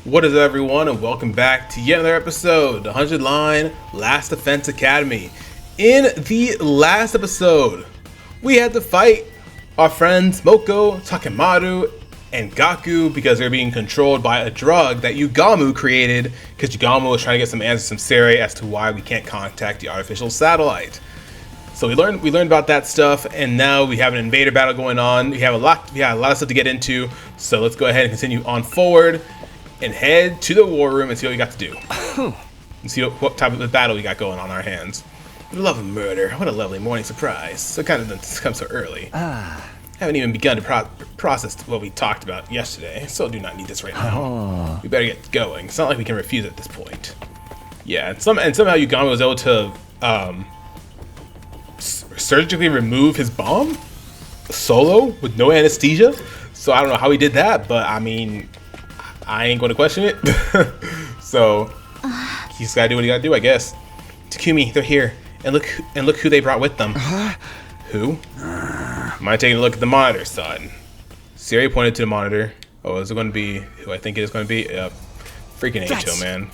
What is up, everyone, and welcome back to yet another episode, the 100 Line Last Defense Academy. In the last episode, we had to fight our friends Moko, Takemaru, and Gaku because they're being controlled by a drug that Yugamu created because Yugamu was trying to get some answers from Sere as to why we can't contact the artificial satellite. So we learned about that stuff, and now we have an invader battle going on. We have a lot of stuff to get into, so let's go ahead and continue on forward and head to the war room and see what we got to do. And see what type of battle we got going on our hands. Love and murder. What a lovely morning surprise. So kind of doesn't come so early. Haven't even begun to process what we talked about yesterday, so do not need this right now. We better get going. It's not like we can refuse at this point. Yeah, and somehow Yugamu was able to surgically remove his bomb solo with no anesthesia. So I don't know how he did that, but I mean, I ain't going to question it. So he just gotta do what he gotta do, I guess. Takumi, they're here, and look who they brought with them. Who? Mind taking a look at the monitor, son. Siri pointed to the monitor. Oh, is it going to be who I think it is going to be? Freaking Aito, man.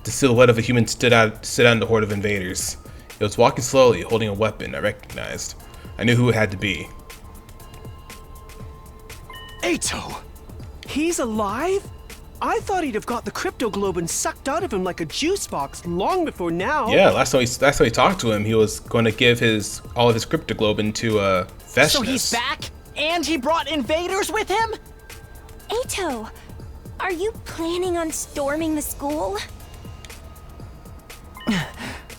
The silhouette of a human stood out in the horde of invaders. It was walking slowly, holding a weapon I recognized. I knew who it had to be. Aito! He's alive? I thought he'd have got the crypto globin sucked out of him like a juice box long before now. Yeah, last time we talked to him, he was going to give all of his crypto globin to Veshnis. So he's back, and he brought invaders with him? Aito, are you planning on storming the school?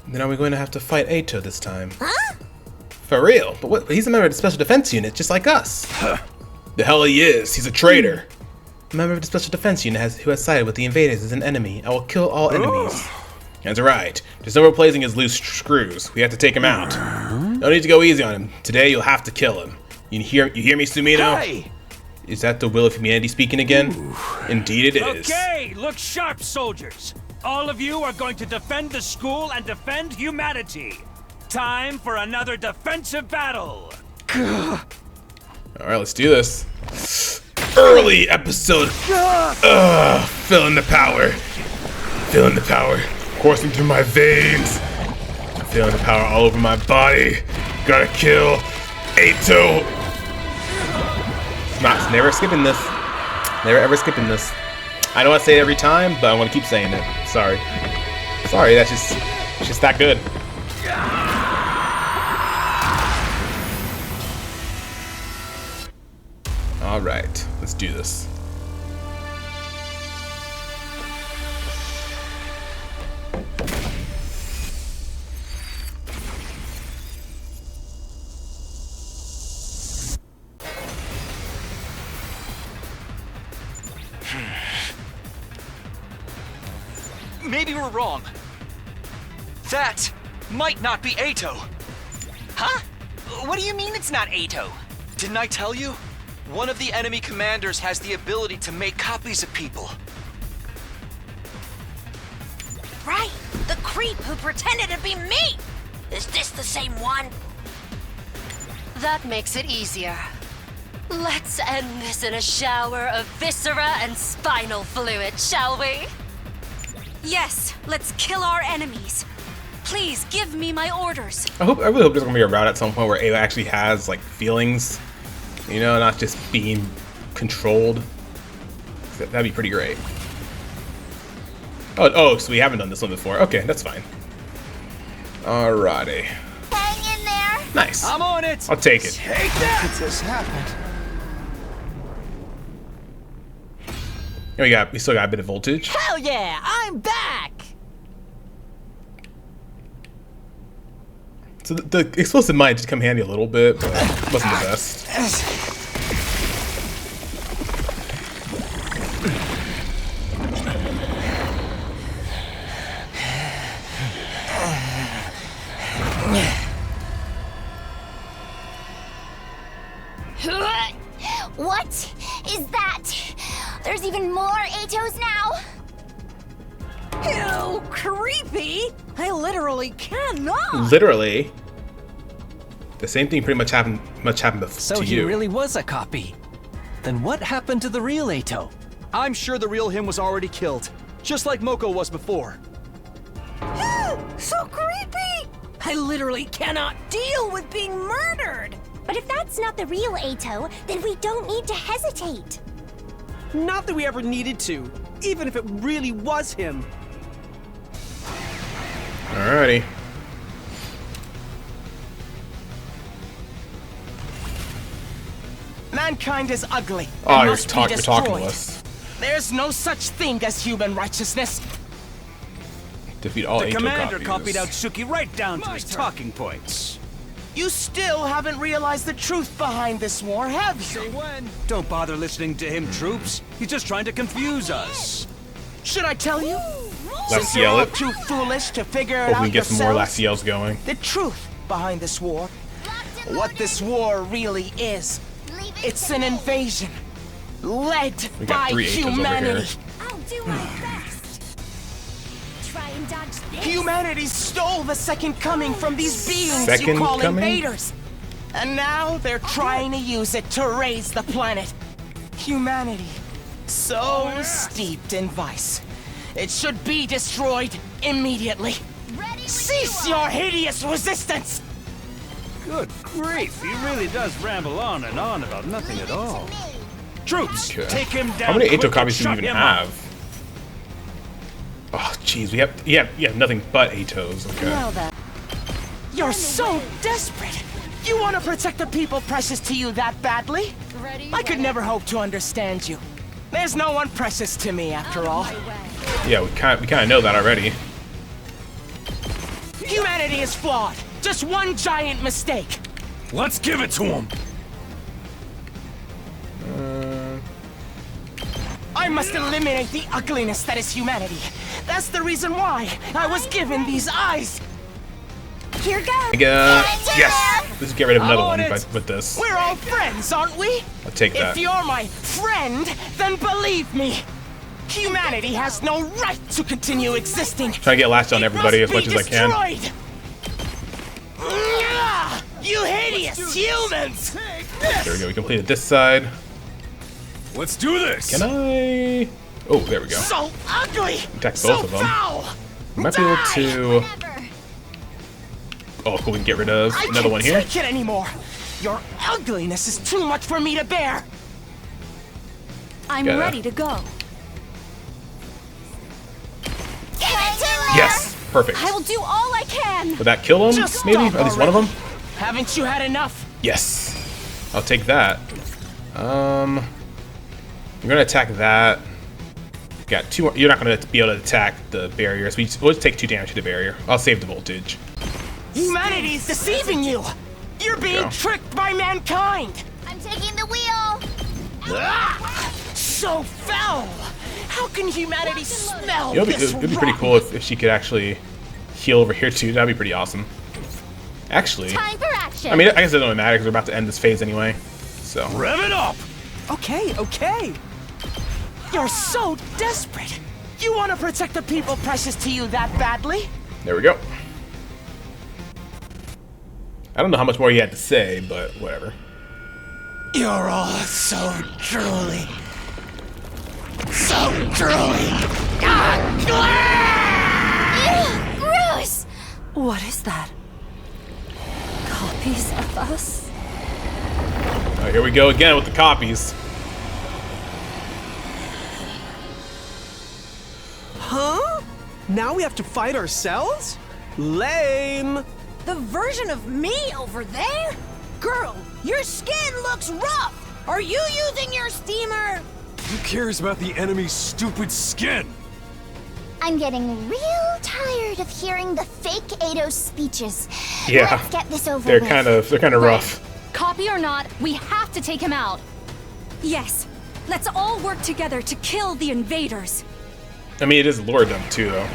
Then are we going to have to fight Aito this time? Huh? For real? But what? He's a member of the Special Defense Unit, just like us. The hell he is. He's a traitor. A member of the Special Defense Unit who has sided with the invaders as an enemy. I will kill all enemies. That's right. There's no replacing his loose screws. We have to take him out. No need to go easy on him. Today you'll have to kill him. You hear me, Sumino? Hey! Is that the will of humanity speaking again? Indeed it is. Okay, look sharp, soldiers. All of you are going to defend the school and defend humanity. Time for another defensive battle. Alright, let's do this. Early episode. Feeling the power. Feeling the power coursing through my veins. Feeling the power all over my body. Gotta kill Aito. It's never skipping this. Never ever skipping this. I know I say it every time, but I want to keep saying it. Sorry. Sorry, it's just that good. Alright, let's do this. Maybe we're wrong. That might not be Aito. Huh? What do you mean it's not Aito? Didn't I tell you? One of the enemy commanders has the ability to make copies of people. Right, the creep who pretended to be me! Is this the same one? That makes it easier. Let's end this in a shower of viscera and spinal fluid, shall we? Yes, let's kill our enemies. Please give me my orders. I really hope there's gonna be a route at some point where Ava actually has like feelings, you know, not just being controlled. That'd be pretty great. Oh, so we haven't done this one before. Okay, that's fine. Alrighty. Hang in there! Nice. I'm on it. I'll take it. Take that. Could this happen? We still got a bit of voltage. Hell yeah, I'm back! So the explosive might just come handy a little bit, but it wasn't the best. What is that? There's even more Aitos now? Ew, creepy! I literally cannot! Literally. The same thing pretty much happened So to he you. really was a copy. Then what happened to the real Aito? I'm sure the real him was already killed, just like Moko was before. So creepy! I literally cannot deal with being murdered! But if that's not the real Ato, then we don't need to hesitate. Not that we ever needed to, even if it really was him. Alrighty. Mankind is ugly. Oh, and you're must be talking to destroyed. us. There's no such thing as human righteousness. Defeat all The Ato commander copies. copied out Suki right down to his talking points. You still haven't realized the truth behind this war, have you? Say when? Don't bother listening to him, troops. He's just trying to confuse us. Should I tell you? Let's Since you're yell all it. too foolish to figure it Hopefully out we get some more yourselves, last yells going. the truth behind this war, what this war really is. It's an invasion led We got by 3 Atos over here. humanity. I'll do my best. Try and dodge this. Humanity stole the second coming from these beings Second you call coming? invaders. And now they're trying to use it to raise the planet. Humanity, so steeped in vice. It should be destroyed immediately. Cease your hideous resistance! Good grief, he really does ramble on and on about nothing at all. Troops, Okay. take him down. How many quick Ato and copies do we shut even him up. have? Oh, jeez, we have nothing but Atos. Okay. Now then, you're so desperate. You want to protect the people precious to you that badly? I could never hope to understand you. There's no one precious to me after all. Yeah, we kind of know that already. Humanity is flawed. Just one giant mistake. Let's give it to him. I must eliminate the ugliness that is humanity. That's the reason why I was given these eyes. Here goes. Yes! Let's get rid of another I'm one on it. with this. We're all friends, aren't we? I'll take that. If you're my friend, then believe me, humanity has no right to continue existing. Trying to get last on It everybody as must much be as I can. destroyed. You hideous humans! There we go. We completed this side. Let's do this. Can I? Oh, there we go. So ugly! Attack So both of them. foul! We might be able Die! to. Oh, cool. We can get rid of I another can't one here. take it anymore. Your ugliness is too much for me to bear. I'm Gotta- ready to go. Yes! Perfect. I will do all I can. Would that kill him? Just Maybe? stop At least one of them? Haven't you had enough? Yes. I'll take that. You're gonna attack that. Got 2 more. You're not gonna be able to attack the barrier, so we'll just take 2 damage to the barrier. I'll save the voltage. Humanity is deceiving you. You're being Yeah. tricked by mankind. I'm taking the wheel. So foul. How can humanity smell this It'd be pretty cool if she could actually heal over here too. That'd be pretty awesome. Actually, Time for action. I mean, I guess it doesn't matter because we're about to end this phase anyway. So Rev it up. Okay, okay. You're so desperate. You want to protect the people precious to you that badly? there we go. I don't know how much more you had to say, but whatever. You're all so drooly. So drooly. Ew, gross. What is that? Copies of us? Here we go again with the copies. Huh? Now we have to fight ourselves? Lame. The version of me over there? Girl, your skin looks rough. Are you using your steamer? Who cares about the enemy's stupid skin? I'm getting real tired of hearing the fake Ados speeches. Yeah. Let's get this over They're with. kind of rough. Copy or not, we have to take him out. Yes. Let's all work together to kill the invaders. I mean, it is lordom too, though.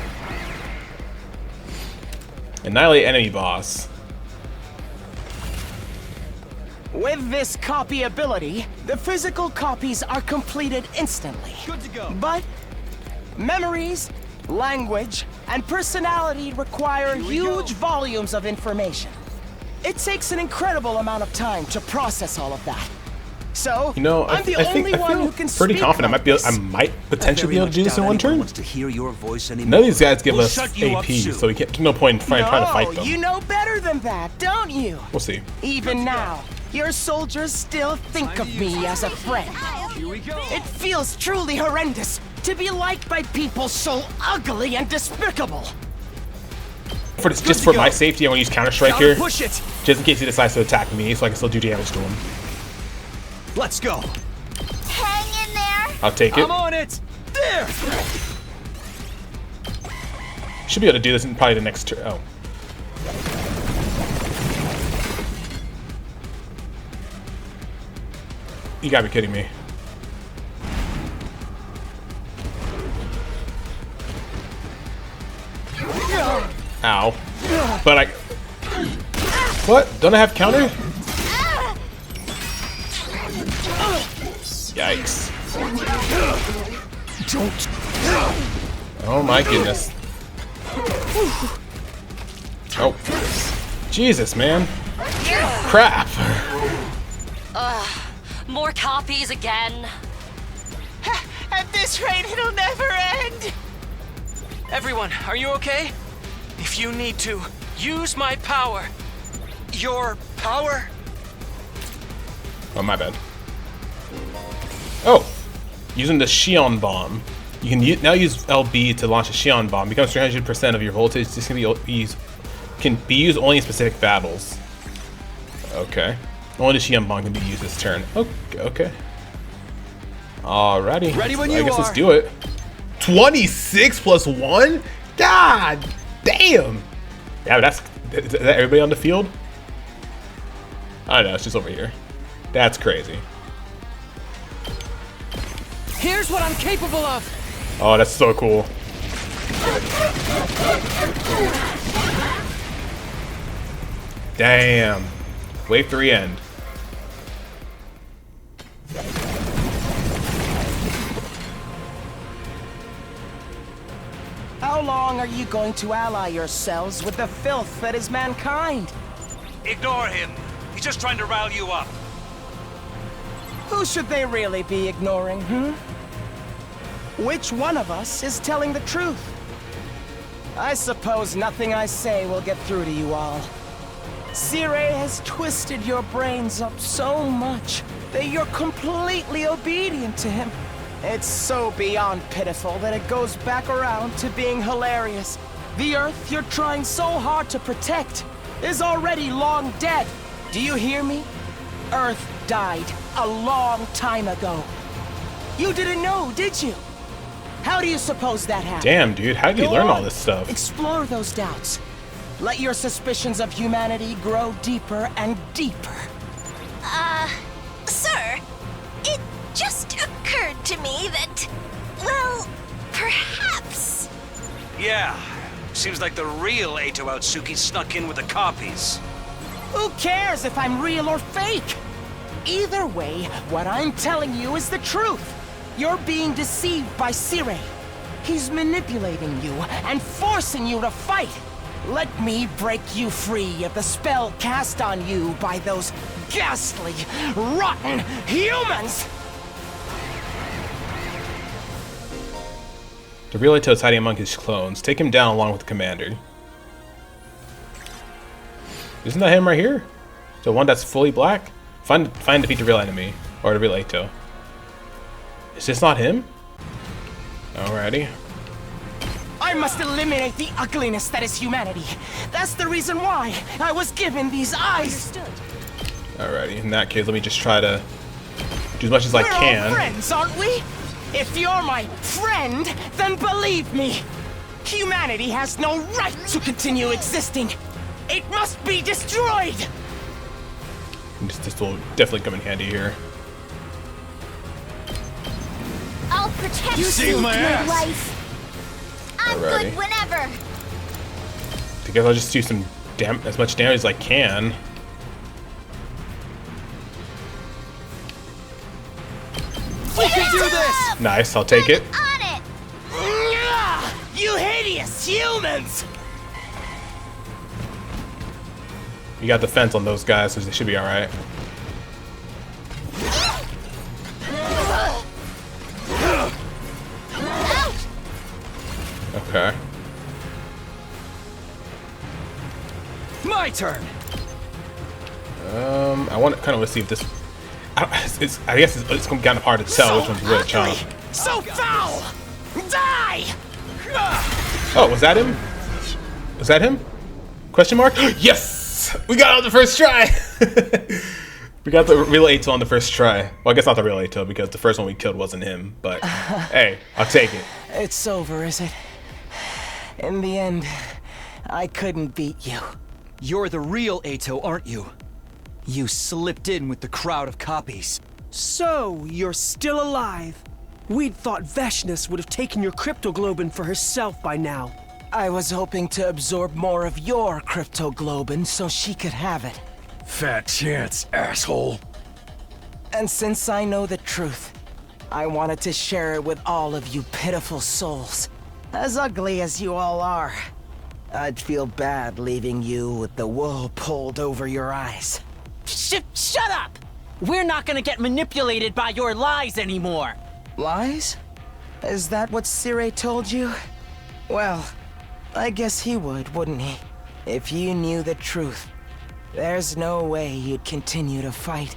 Annihilate enemy boss. With this copy ability, the physical copies are completed instantly. Good to go. But memories, language, and personality require huge volumes of information. It takes an incredible amount of time to process all of that. So, You know, I'm the only one who can pretty speak confident. like this. I might potentially be able to do this in one turn. Wants to hear your voice anymore. None of these guys give We'll us shut you up AP, soon. so we can't. No point in trying to fight them. You know better than that, don't you? We'll see. Even now, your soldiers still think of me as a friend. Here we go. It feels truly horrendous to be liked by people so ugly and despicable. For this, just for my safety, I want to use Counter Strike here, Push it. just in case he decides to attack me, so I can still do damage to him. Let's go. Hang in there. I'll take it. I'm on it. There. Should be able to do this in probably the next turn. Oh. You gotta be kidding me. Ow. But I... What? Don't I have counter? Yikes. Don't. Oh my goodness. Oh. Jesus, man. Crap. More copies again. At this rate, it'll never end. Everyone, are you okay? If you need to, use my power. Your power? Oh, my bad. Oh. Using the Xion Bomb. You can now use LB to launch a Xion Bomb. Becomes 300% of your voltage. This can be used only in specific battles. Okay. Only the Xion Bomb can be used this turn. Okay. Alrighty. Ready when I you guess are. let's do it. 26 plus 1? God damn! Yeah, but is that everybody on the field? I don't know, it's just over here. That's crazy. Here's what I'm capable of. Oh, that's so cool. Damn. Wave 3 end. How long are you going to ally yourselves with the filth that is mankind? Ignore him. He's just trying to rile you up. Who should they really be ignoring, Which one of us is telling the truth? I suppose nothing I say will get through to you all. Skye has twisted your brains up so much that you're completely obedient to him. It's so beyond pitiful that it goes back around to being hilarious. The Earth you're trying so hard to protect is already long dead. Do you hear me? Earth died a long time ago. You didn't know, did you? How do you suppose that happened? Damn, dude, how did you Go learn all on. this stuff? Explore those doubts. Let your suspicions of humanity grow deeper and deeper. Sir, it just occurred to me that, well, perhaps. Yeah. Seems like the real Eito Outsuki snuck in with the copies. Who cares if I'm real or fake? Either way, what I'm telling you is the truth. You're being deceived by Skye. He's manipulating you and forcing you to fight. Let me break you free of the spell cast on you by those ghastly, rotten humans! The real Eito is hiding among his clones. Take him down along with the commander. Isn't that him right here? The one that's fully black? Find and defeat the real enemy. Or the real Eito. Is this not him? Alrighty. I must eliminate the ugliness that is humanity. That's the reason why I was given these eyes. Alrighty, in that case, let me just try to do as much as I We're all can. friends, aren't we? If you're my friend, then believe me. Humanity has no right to continue existing. It must be destroyed. This will definitely come in handy here. I'll protect You you, saved my good ass. wife. I'm Alrighty. good whenever. I guess I'll just do some as much damage as I can. We can do this! Nice, I'll take it. On it. You hideous humans! You got the fence on those guys, so they should be alright. Okay. My turn. I want to kind of see if this. I guess it's kind of hard to tell which one's which, huh? So foul! Die! Oh, was that him? Was that him? Question mark? Yes! We got it on the first try! We got the real Ato on the first try. Well, I guess not the real Ato, because the first one we killed wasn't him, but hey, I'll take it. It's over, is it? In the end, I couldn't beat you. You're the real Ato, aren't you? You slipped in with the crowd of copies. So, you're still alive. We'd thought Veshness would have taken your cryptoglobin for herself by now. I was hoping to absorb more of your cryptoglobin so she could have it. Fat chance, asshole. And since I know the truth, I wanted to share it with all of you pitiful souls. As ugly as you all are, I'd feel bad leaving you with the wool pulled over your eyes. Shut up! We're not gonna get manipulated by your lies anymore. Lies? Is that what Sire told you? Well, I guess he would, wouldn't he? If you knew the truth. There's no way you'd continue to fight.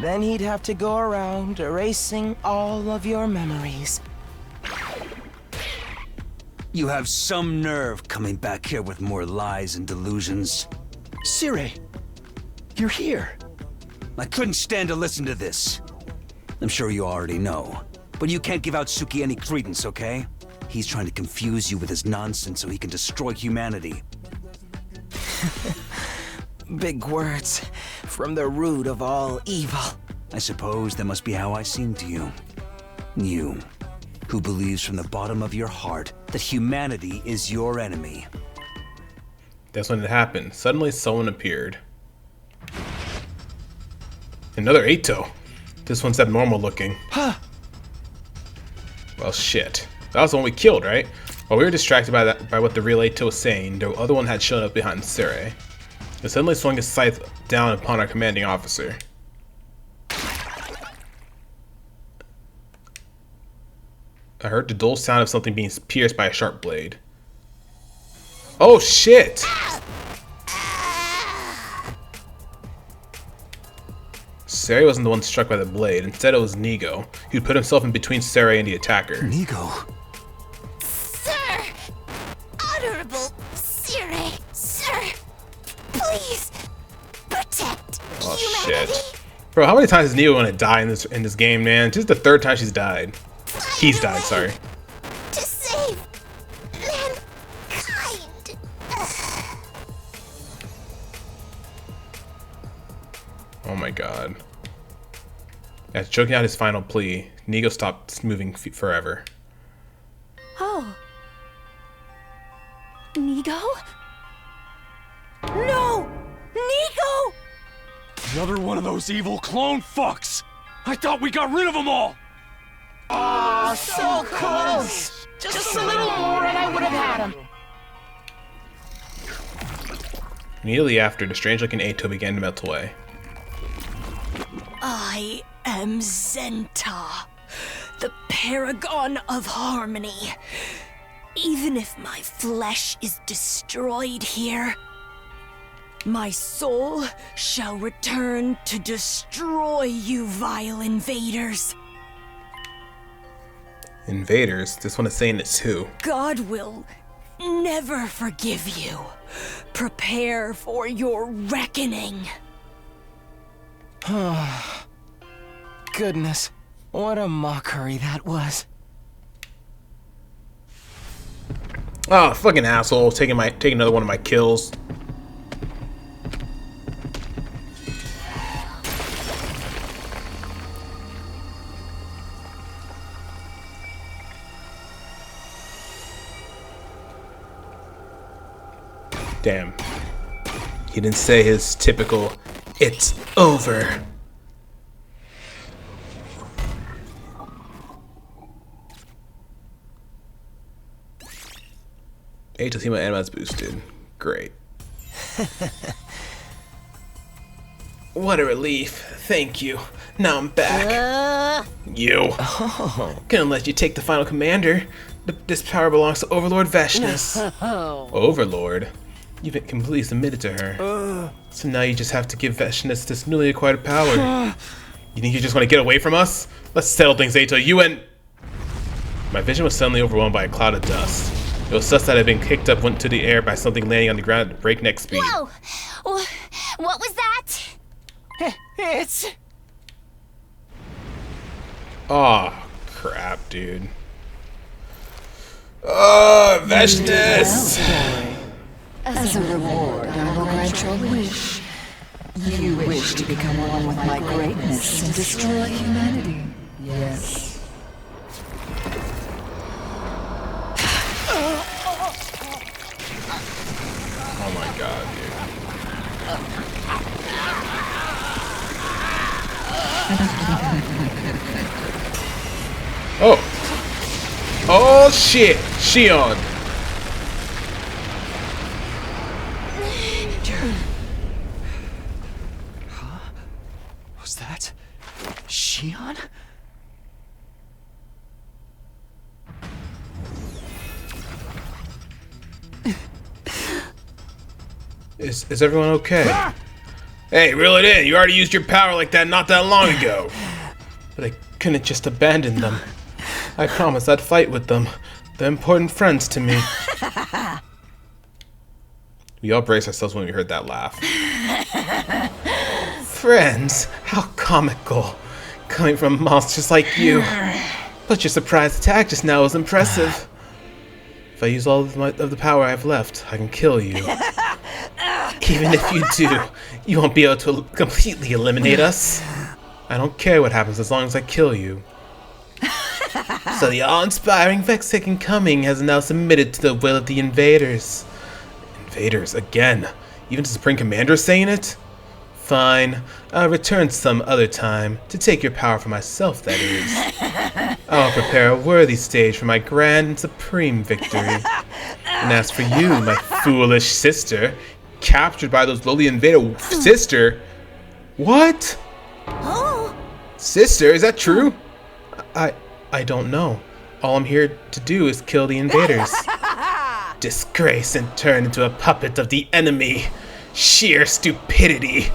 Then he'd have to go around erasing all of your memories. You have some nerve coming back here with more lies and delusions. Sire, you're here. I couldn't stand to listen to this. I'm sure you already know, but you can't give out Suki any credence, okay? He's trying to confuse you with his nonsense so he can destroy humanity. Big words from the root of all evil. I suppose that must be how I seem to you. You, who believes from the bottom of your heart that humanity is your enemy. That's when it happened. Suddenly someone appeared. Another Ato. This one's abnormal looking. Huh. Well, shit. That was the one we killed, right? While we were distracted by what the real Ato was saying, the other one had shown up behind Sire. He suddenly swung his scythe down upon our commanding officer. I heard the dull sound of something being pierced by a sharp blade. Oh shit! Sari wasn't the one struck by the blade. Instead, it was Nigo, who put himself in between Sari and the attacker. Nigo? Sir! Honorable Sire! Sir! Please! Protect humanity! Shit. Bro, how many times is Nigo gonna die in this game, man? This is the third time she's died. He's died, sorry. To save mankind! Oh my god. After choking out his final plea, Nigo stopped moving forever. Oh. Nigo? No! Nigo! Another one of those evil clone fucks! I thought we got rid of them all! Oh, so close! Just a little more and I would have had him. Immediately after, the strange-looking Ato began to melt away. I am Zenta, the paragon of harmony. Even if my flesh is destroyed here, my soul shall return to destroy you vile invaders. Invaders? This one is saying it's who? God will never forgive you. Prepare for your reckoning. Goodness, what a mockery that was. Oh, fucking asshole, taking another one of my kills. Damn. He didn't say his typical, "It's over." Ato's Hema Anima's boosted. Great. What a relief. Thank you. Now I'm back. You. Gonna let you take the final commander. This power belongs to Overlord Veshness. Overlord? You've been completely submitted to her. So now you just have to give Veshness this newly acquired power. You think you just want to get away from us? Let's settle things, Ato. You and... My vision was suddenly overwhelmed by a cloud of dust. It was such that I had been kicked up into the air by something landing on the ground at breakneck speed. Whoa! What was that? It's... Aw, crap, dude. Oh, Veshness! As a reward, I will grant your wish. You wish to become one with my greatness and destroy humanity. Yes. Oh my god, dude. Oh! Oh shit! Shion! Was that Shion? Is everyone okay? Hey, reel it in! You already used your power like that not that long ago! But I couldn't just abandon them. I promised I'd fight with them. They're important friends to me. We all braced ourselves when we heard that laugh. Friends? How comical. Coming from monsters like you. But your surprise attack just now was impressive. If I use all of the power I have left, I can kill you. Even if you do, you won't be able to completely eliminate us. I don't care what happens as long as I kill you. So the awe-inspiring Vex-taking coming has now submitted to the will of the Invaders. Invaders again? Even the Supreme Commander is saying it? Fine, I'll return some other time, to take your power for myself, that is. I'll prepare a worthy stage for my grand and supreme victory. And as for you, my foolish sister, captured by those lowly invader sister? What? Sister, is that true? I don't know. All I'm here to do is kill the invaders. Disgrace and turn into a puppet of the enemy. Sheer stupidity.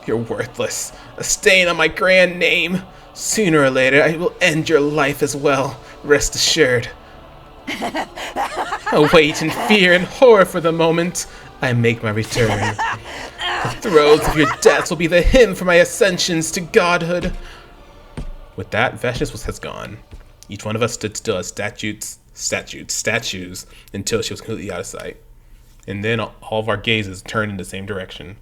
You're worthless. A stain on my grand name. Sooner or later, I will end your life as well. Rest assured. Await in fear and horror for the moment I make my return. The throes of your deaths will be the hymn for my ascensions to godhood. With that, Veshness has gone. Each one of us stood still as statues until she was completely out of sight. And then all of our gazes turned in the same direction.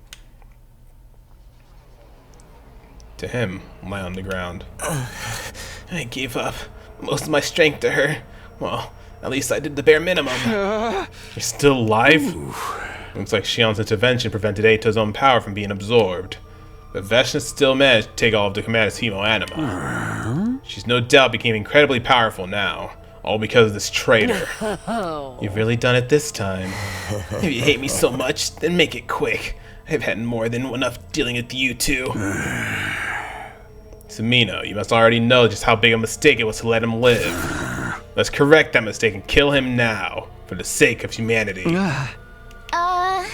To him, lie on the ground. I gave up most of my strength to her. Well, at least I did the bare minimum. You're still alive? Looks like Shion's intervention prevented Ato's own power from being absorbed. But Veshness still managed to take all of the command's hemo anima. She's no doubt became incredibly powerful now, all because of this traitor. You've really done it this time. If you hate me so much, then make it quick. I've had more than enough dealing with you two. Sumino, you must already know just how big a mistake it was to let him live. Let's correct that mistake and kill him now, for the sake of humanity.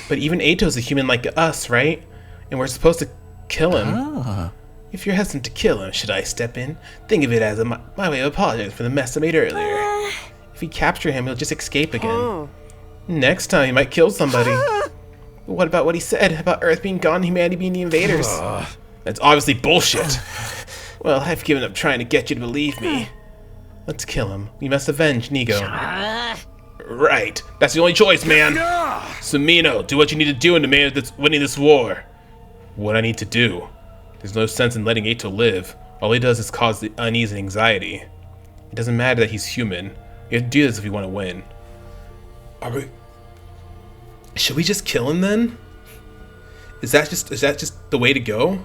But even Ato's a human like us, right? And we're supposed to kill him. If you're hesitant to kill him, should I step in? Think of it as my way of apologizing for the mess I made earlier. If we capture him, he'll just escape again. Next time, he might kill somebody. But what about what he said about Earth being gone and humanity being the invaders? That's obviously bullshit. Well, I've given up trying to get you to believe me. Let's kill him. We must avenge Nigo. Right. That's the only choice, man. Sumino, do what you need to do in the man that's winning this war. What I need to do? There's no sense in letting Ato live. All he does is cause the unease and anxiety. It doesn't matter that he's human. We have to do this if we want to win. Should we just kill him then? Is that just the way to go?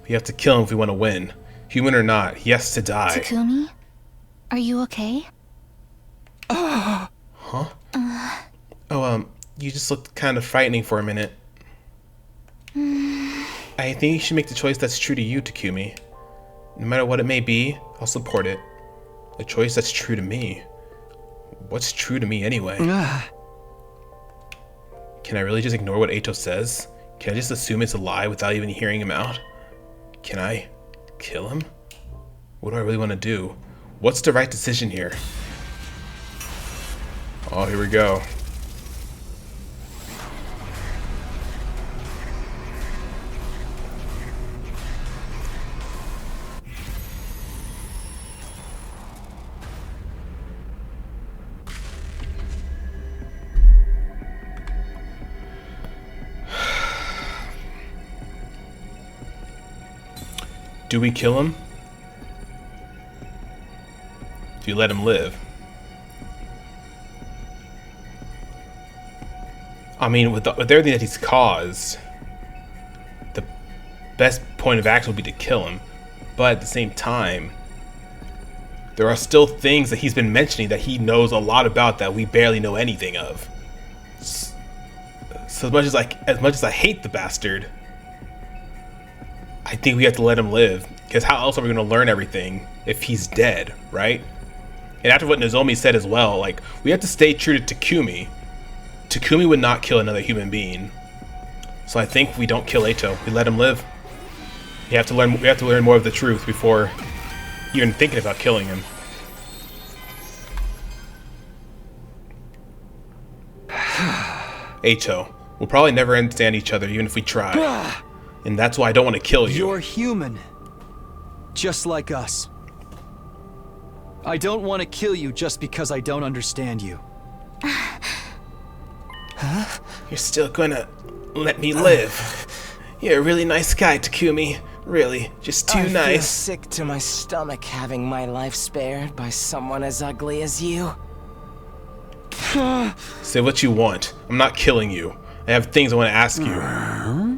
We have to kill him if we want to win. Human or not, he has to die. Takumi? Are you okay? Huh? You just looked kind of frightening for a minute. I think you should make the choice that's true to you, Takumi. No matter what it may be, I'll support it. A choice that's true to me. What's true to me anyway? Can I really just ignore what Ato says? Can I just assume it's a lie without even hearing him out? Can I kill him? What do I really want to do? What's the right decision here? Oh, here we go. Do we kill him? Do you let him live? I mean, with everything that he's caused, the best point of action would be to kill him. But at the same time, there are still things that he's been mentioning that he knows a lot about that we barely know anything of. So as much as I hate the bastard, I think we have to let him live, because how else are we going to learn everything if he's dead, right? And after what Nozomi said as well, like, we have to stay true to Takumi. Takumi would not kill another human being. So I think we don't kill Ato. We let him live. We have to learn more of the truth before even thinking about killing him. Ato, we'll probably never understand each other even if we try. And that's why I don't want to kill you. You're human. Just like us. I don't want to kill you just because I don't understand you. Huh? You're still gonna let me live. You're a really nice guy, Takumi. Really, just too nice. I feel sick to my stomach having my life spared by someone as ugly as you. Say what you want. I'm not killing you. I have things I want to ask you.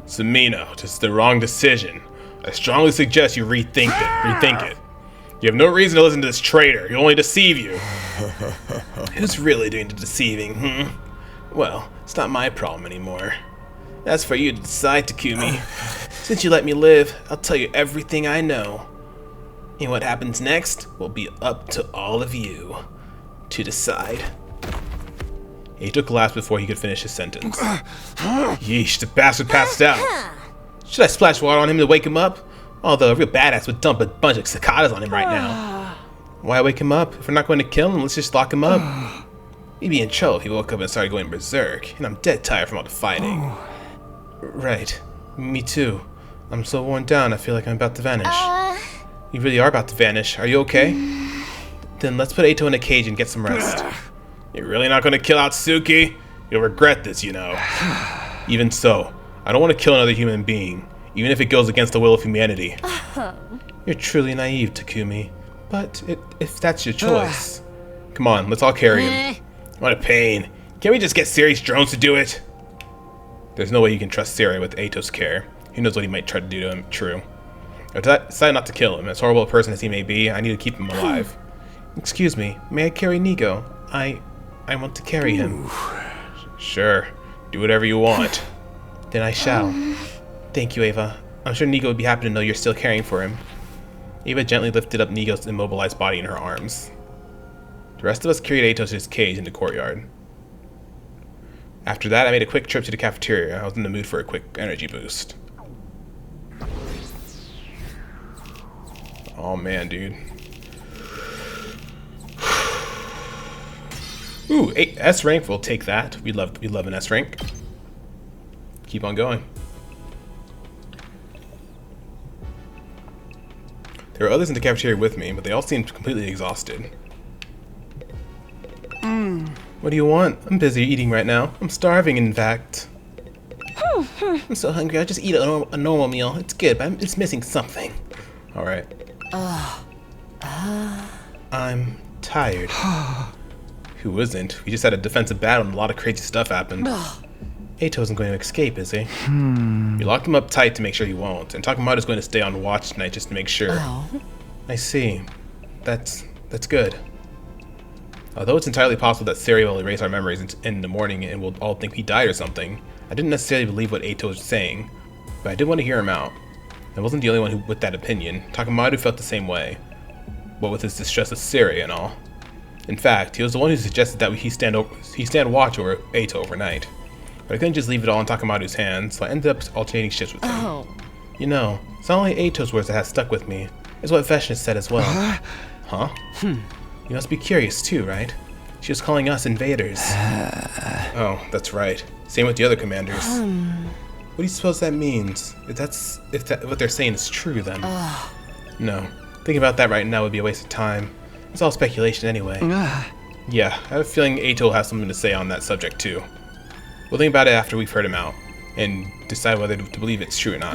Samino, this is the wrong decision. I strongly suggest you rethink it. You have no reason to listen to this traitor. He'll only deceive you. Who's really doing the deceiving, Well, it's not my problem anymore. That's for you to decide, Takumi. Since you let me live, I'll tell you everything I know. And what happens next will be up to all of you to decide. He took a lapse before he could finish his sentence. Yeesh, the bastard passed out. Should I splash water on him to wake him up? Although a real badass would dump a bunch of cicadas on him right now. Why wake him up? If we're not going to kill him, let's just lock him up. He'd be in trouble if he woke up and started going berserk, and I'm dead tired from all the fighting. Right. Me too. I'm so worn down, I feel like I'm about to vanish. You really are about to vanish. Are you okay? Then let's put Ato in a cage and get some rest. You're really not going to kill Atsuki? You'll regret this, you know. Even so, I don't want to kill another human being, even if it goes against the will of humanity. You're truly naive, Takumi. But if that's your choice... Come on, let's all carry him. What a pain. Can't we just get Siri's drones to do it? There's no way you can trust Siri with Ato's care. Who knows what he might try to do to him, true. I decided not to kill him. As horrible a person as he may be, I need to keep him alive. Excuse me, may I carry Nigo? I want to carry him. Sure, do whatever you want. Then I shall. Thank you, Ava. I'm sure Nigo would be happy to know you're still caring for him. Ava gently lifted up Nigo's immobilized body in her arms. The rest of us carried Ato to his cage in the courtyard. After that, I made a quick trip to the cafeteria. I was in the mood for a quick energy boost. Oh man, dude. Ooh, S rank, we'll take that. We love an S rank. Keep on going. There were others in the cafeteria with me, but they all seemed completely exhausted. What do you want? I'm busy eating right now. I'm starving, in fact. I'm so hungry, I'll just eat a normal meal. It's good, but it's missing something. Alright. I'm tired. Who isn't? We just had a defensive battle and a lot of crazy stuff happened. Ato isn't going to escape, is he? We locked him up tight to make sure he won't, and Takamato's going to stay on watch tonight just to make sure. I see. That's good. Although it's entirely possible that Siri will erase our memories in the morning and we'll all think he died or something, I didn't necessarily believe what Ato was saying, but I did want to hear him out. I wasn't the only one with that opinion. Takamato felt the same way, what with his distress of Siri and all. In fact, he was the one who suggested that he stand watch over Eito overnight. But I couldn't just leave it all in Takamaru's hands, so I ended up alternating shifts with him. Oh. You know, it's not only Eito's words that has stuck with me. It's what Veshna said as well. Huh? You must be curious too, right? She was calling us invaders. Oh, that's right. Same with the other commanders. What do you suppose that means? If what they're saying is true, then. No. Thinking about that right now would be a waste of time. It's all speculation anyway. Yeah, I have a feeling Eito will have something to say on that subject too. We'll think about it after we've heard him out, and decide whether to believe it's true or not.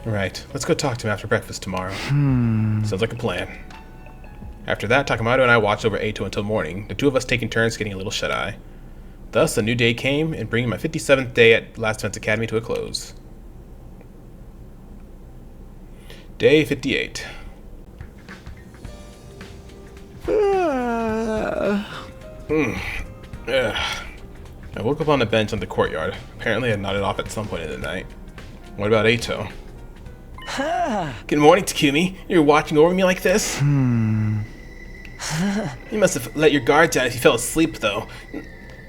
Right, let's go talk to him after breakfast tomorrow. Sounds like a plan. After that, Takamaru and I watched over Eito until morning, the two of us taking turns getting a little shut-eye. Thus, a new day came, and bringing my 57th day at Last Defense Academy to a close. Day 58. I woke up on the bench on the courtyard. Apparently I nodded off at some point in the night. What about Eito? Good morning, Takumi. You're watching over me like this? You must have let your guard down if you fell asleep, though.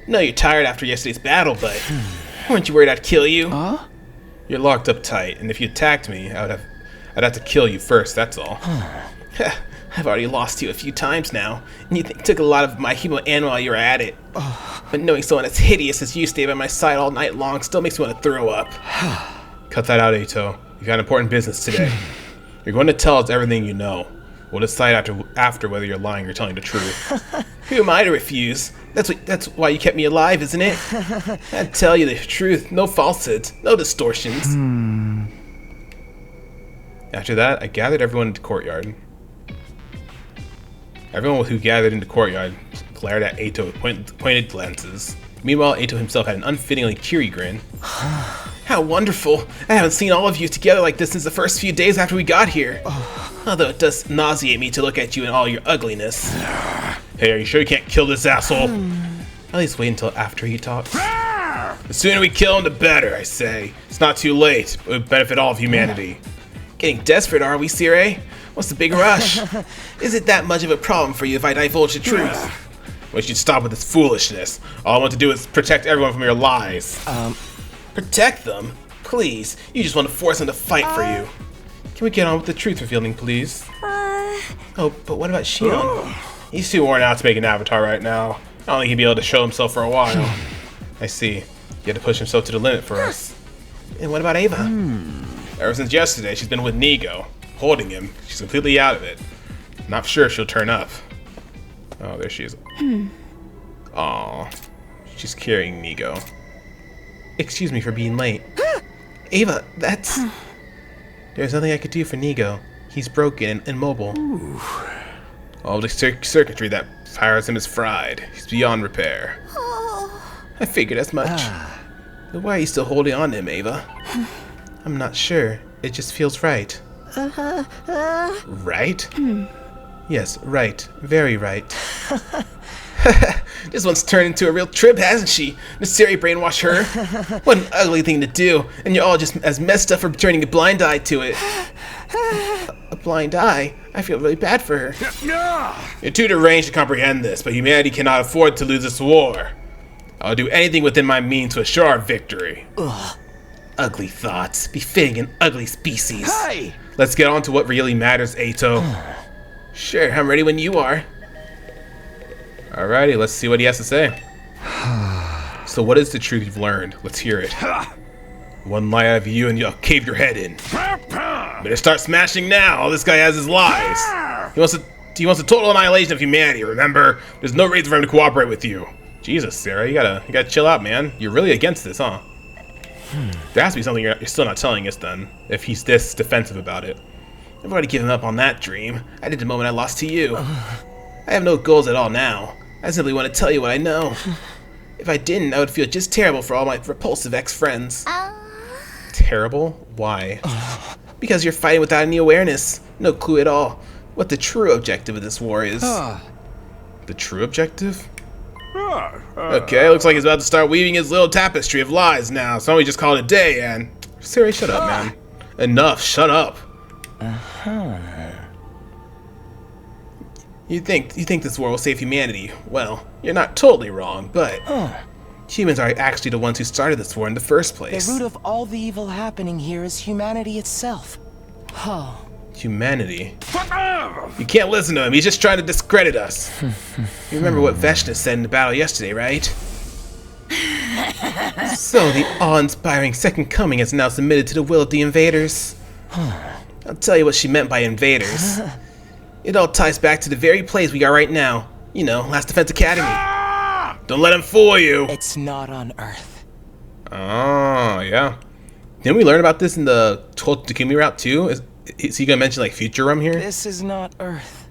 No, you're tired after yesterday's battle, but weren't you worried I'd kill you? You're locked up tight, and if you attacked me, I'd have to kill you first, that's all. I've already lost you a few times now, and you took a lot of my human animal while you were at it. But knowing someone as hideous as you stay by my side all night long still makes me want to throw up. Cut that out, Eito. You've got important business today. You're going to tell us everything you know. We'll decide after whether you're lying or telling the truth. Who am I to refuse? That's why you kept me alive, isn't it? I'd tell you the truth. No falsehoods. No distortions. After that, I gathered everyone into the courtyard. Everyone who gathered in the courtyard glared at Eito with pointed glances. Meanwhile, Eito himself had an unfittingly cheery grin. How wonderful! I haven't seen all of you together like this since the first few days after we got here. Although it does nauseate me to look at you in all your ugliness. Hey, are you sure you can't kill this asshole? At least wait until after he talks. The sooner we kill him, the better, I say. It's not too late. It would benefit all of humanity. Getting desperate, are we, Sire? What's the big rush? Is it that much of a problem for you if I divulge the truth? We should stop with this foolishness. All I want to do is protect everyone from your lies. Protect them? Please, you just want to force them to fight for you. Can we get on with the truth revealing, please? Oh, but what about Shion? He's too worn out to make an avatar right now. I don't think he'd be able to show himself for a while. I see. He had to push himself to the limit for us. And what about Ava? Ever since yesterday, she's been with Nigo, holding him. She's completely out of it. Not sure if she'll turn up. Oh, there she is. Aw, she's carrying Nigo. Excuse me for being late. Ava, that's... There's nothing I could do for Nigo. He's broken and immobile. All the circuitry that powers him is fried. He's beyond repair. I figured as much. But why are you still holding on to him, Ava? I'm not sure. It just feels right. Right? Yes, right. Very right. This one's turned into a real trip, hasn't she? Miss Siri brainwashed her. What an ugly thing to do, and you're all just as messed up for turning a blind eye to it. A blind eye? I feel really bad for her. You're too deranged to comprehend this, but humanity cannot afford to lose this war. I'll do anything within my means to assure our victory. Ugly thoughts, befitting an ugly species. Hey! Let's get on to what really matters, Eito. Sure, I'm ready when you are. Alrighty, let's see what he has to say. So what is the truth you've learned? Let's hear it. One lie out of you and you'll cave your head in. Better start smashing now. All this guy has is lies. He wants a total annihilation of humanity, remember? There's no reason for him to cooperate with you. Jesus, Sarah, you gotta chill out, man. You're really against this, huh? There has to be something you're still not telling us then, if he's this defensive about it. I've already given up on that dream. I did the moment I lost to you. I have no goals at all now. I simply want to tell you what I know. If I didn't, I would feel just terrible for all my repulsive ex-friends. Terrible? Why? Because you're fighting without any awareness. No clue at all what the true objective of this war is. The true objective? Okay, looks like he's about to start weaving his little tapestry of lies now, so we just call it a day, and... Siri, shut up, man. Enough, shut up. You think this war will save humanity. Well, you're not totally wrong, but humans are actually the ones who started this war in the first place. The root of all the evil happening here is humanity itself. Oh. Humanity? You can't listen to him, he's just trying to discredit us. You remember what Veshna said in the battle yesterday, right? So the awe-inspiring second coming has now submitted to the will of the invaders. I'll tell you what she meant by invaders. It all ties back to the very place we are right now. You know, Last Defense Academy. Don't let him fool you. It's not on Earth. Oh, yeah. Didn't we learn about this in the Takumi route too? Is he gonna mention like Future Rum here? This is not Earth.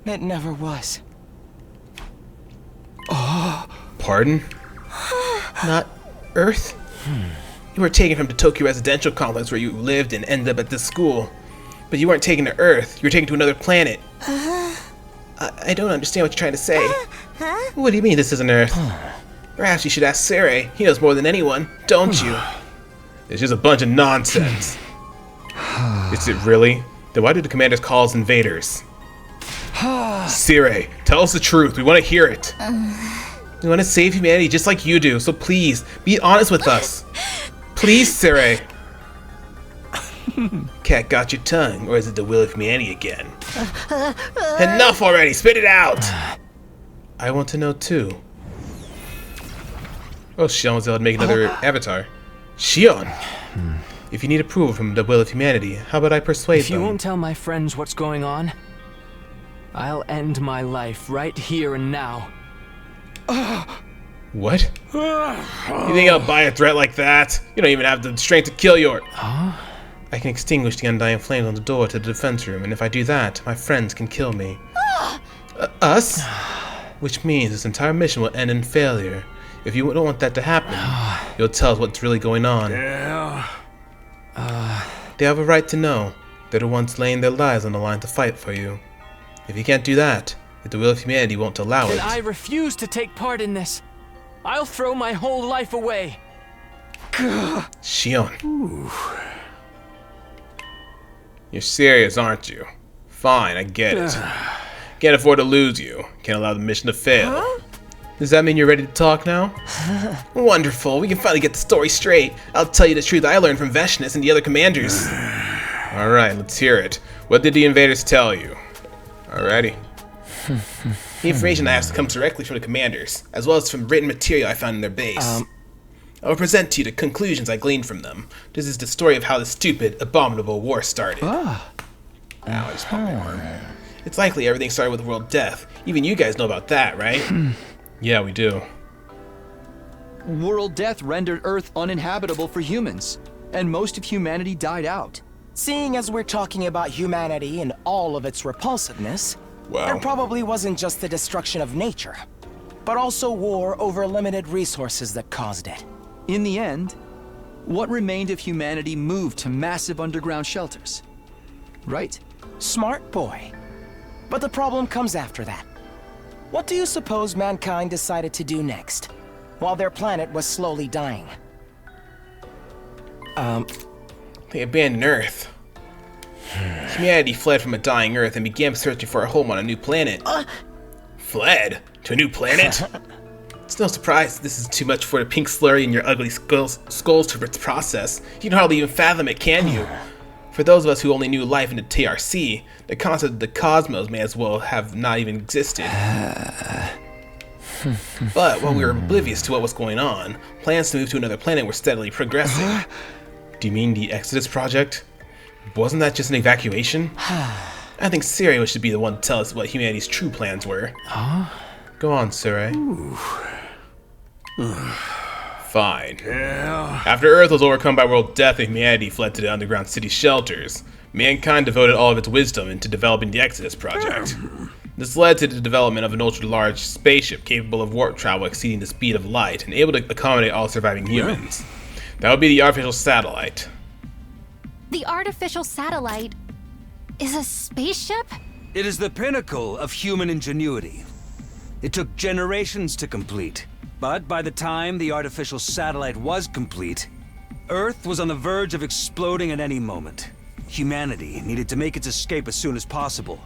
It never was. Pardon? Not Earth? You were taken from the Tokyo residential complex where you lived and ended up at this school. But you weren't taken to Earth, you were taken to another planet. I don't understand what you're trying to say. What do you mean this isn't Earth? Perhaps you should ask Sarai. He knows more than anyone, don't you? It's just a bunch of nonsense. Is it really? Then why did the commanders call us invaders? Sarai, tell us the truth. We want to hear it. We want to save humanity just like you do, so please, be honest with us. Please, Sarai. Cat got your tongue, or is it the will of humanity again? Enough already, spit it out! I want to know too. Oh, Shion was able to make another avatar. Shion! If you need approval from the will of humanity, how about I persuade them? If you won't tell my friends what's going on, I'll end my life right here and now. What? You think I'll buy a threat like that? You don't even have the strength to kill your... I can extinguish the undying flames on the door to the defense room, and if I do that, my friends can kill me. Us? Which means this entire mission will end in failure. If you don't want that to happen, you'll tell us what's really going on. Yeah. They have a right to know. They're the ones laying their lives on the line to fight for you. If you can't do that, if the will of humanity won't allow it... Then I refuse to take part in this. I'll throw my whole life away. Shion. You're serious, aren't you? Fine, I get it. Can't afford to lose you. Can't allow the mission to fail. Does that mean you're ready to talk now? Wonderful, we can finally get the story straight. I'll tell you the truth I learned from Veshnis and the other commanders. Alright, let's hear it. What did the invaders tell you? Alrighty. The information I asked comes directly from the commanders, as well as from written material I found in their base. I will present to you the conclusions I gleaned from them. This is the story of how the stupid, abominable war started. Ow, I just popped my arm. It's likely everything started with world death. Even you guys know about that, right? Yeah, we do. World death rendered Earth uninhabitable for humans, and most of humanity died out. Seeing as we're talking about humanity and all of its repulsiveness, there probably wasn't just the destruction of nature, but also war over limited resources that caused it. In the end, what remained of humanity moved to massive underground shelters. Right? Smart boy. But the problem comes after that. What do you suppose mankind decided to do next, while their planet was slowly dying? They abandoned Earth. Humanity fled from a dying Earth and began searching for a home on a new planet. Fled? To a new planet? It's no surprise this is too much for the pink slurry in your ugly skulls to process. You can hardly even fathom it, can you? For those of us who only knew life in the TRC, the concept of the cosmos may as well have not even existed. But while we were oblivious to what was going on, plans to move to another planet were steadily progressing. Do you mean the Exodus Project? Wasn't that just an evacuation? I think Sarai should be the one to tell us what humanity's true plans were. Go on, Sarai. Fine. After Earth was overcome by world death and humanity fled to the underground city shelters, mankind devoted all of its wisdom into developing the Exodus Project. This led to the development of an ultra-large spaceship capable of warp travel exceeding the speed of light and able to accommodate all surviving humans. That would be the artificial satellite. The artificial satellite is a spaceship? It is the pinnacle of human ingenuity. It took generations to complete, but by the time the artificial satellite was complete, Earth was on the verge of exploding at any moment. Humanity needed to make its escape as soon as possible.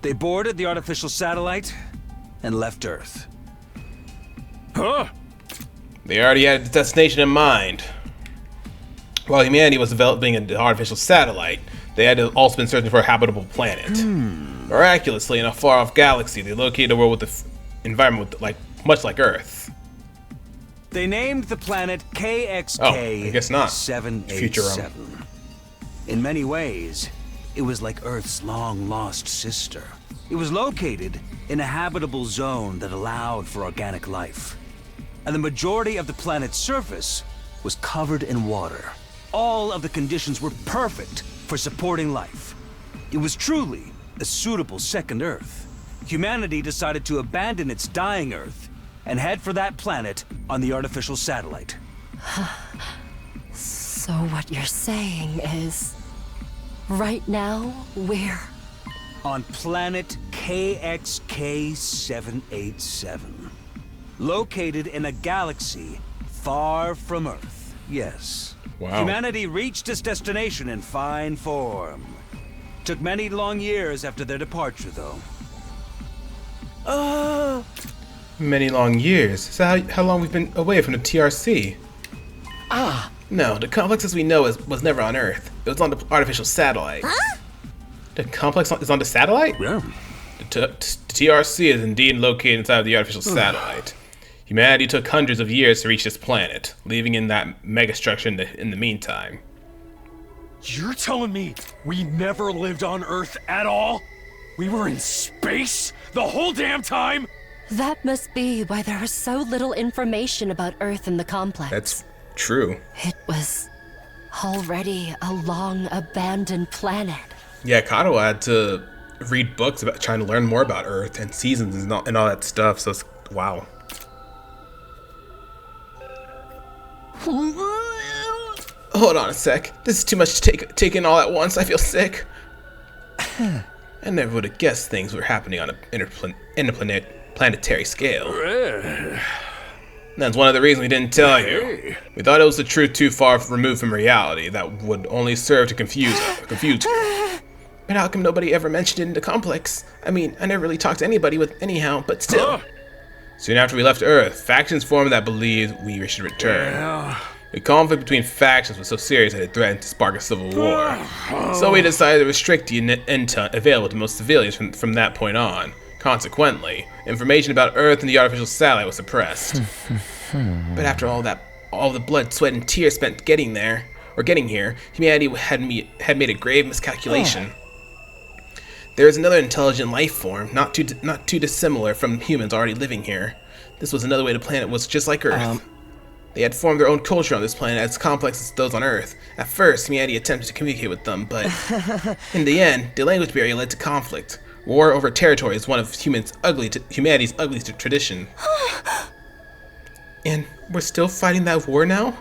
They boarded the artificial satellite and left Earth. Huh? They already had a destination in mind. While humanity was developing an artificial satellite, they had also been searching for a habitable planet. Miraculously, in a far-off galaxy, they located a world with an environment much like Earth. They named the planet KXK Oh, I guess not. 787. In many ways, it was like Earth's long-lost sister. It was located in a habitable zone that allowed for organic life. And the majority of the planet's surface was covered in water. All of the conditions were perfect for supporting life. It was truly a suitable second Earth. Humanity decided to abandon its dying Earth and head for that planet on the artificial satellite. So what you're saying is, right now, we're... on planet KXK 787. Located in a galaxy far from Earth. Yes. Wow. Humanity reached its destination in fine form. Took many long years after their departure, though. Many long years. So how long we've been away from the TRC? No, the complex as we know was never on Earth. It was on the artificial satellite. Huh? The complex is on the satellite? Yeah. The TRC is indeed located inside of the artificial satellite. Humanity took hundreds of years to reach this planet, leaving in that megastructure in the meantime. You're telling me we never lived on Earth at all? We were in space the whole damn time? That must be why there was so little information about Earth in the complex. That's true. It was already a long-abandoned planet. Yeah, Kato had to read books about trying to learn more about Earth and seasons and all that stuff, so it's, wow. Hold on a sec. This is too much to take in all at once. I feel sick. I never would have guessed things were happening on an planetary scale. That's one of the reasons we didn't tell you. We thought it was the truth too far removed from reality that would only serve to confuse you. But how come nobody ever mentioned it in the complex? I mean, I never really talked to anybody anyhow, but still. Soon after we left Earth, factions formed that believed we should return. The conflict between factions was so serious that it threatened to spark a civil war. So we decided to restrict the intel available to most civilians from that point on. Consequently, information about Earth and the artificial satellite was suppressed. But after all the blood, sweat, and tears spent getting here, humanity had made a grave miscalculation. There is another intelligent life form, not too dissimilar from humans already living here. This was another way the planet was just like Earth. They had formed their own culture on this planet as complex as those on Earth. At first, humanity attempted to communicate with them, but in the end, the language barrier led to conflict. War over territory is one of humanity's ugliest tradition. And we're still fighting that war now?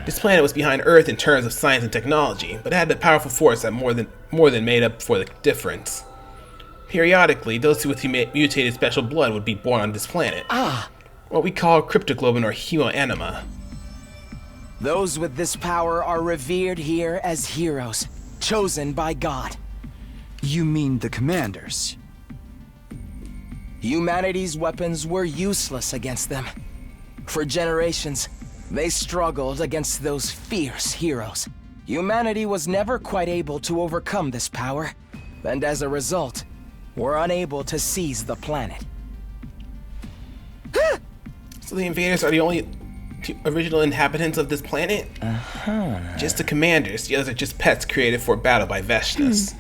This planet was behind Earth in terms of science and technology, but it had a powerful force that more than made up for the difference. Periodically, those with mutated special blood would be born on this planet. What we call cryptoglobin or humanima. Those with this power are revered here as heroes, chosen by God. You mean the commanders? Humanity's weapons were useless against them. For generations, they struggled against those fierce heroes. Humanity was never quite able to overcome this power, and as a result, were unable to seize the planet. So the invaders are the only original inhabitants of this planet? Just the commanders. The others are just pets created for battle by Veshnas.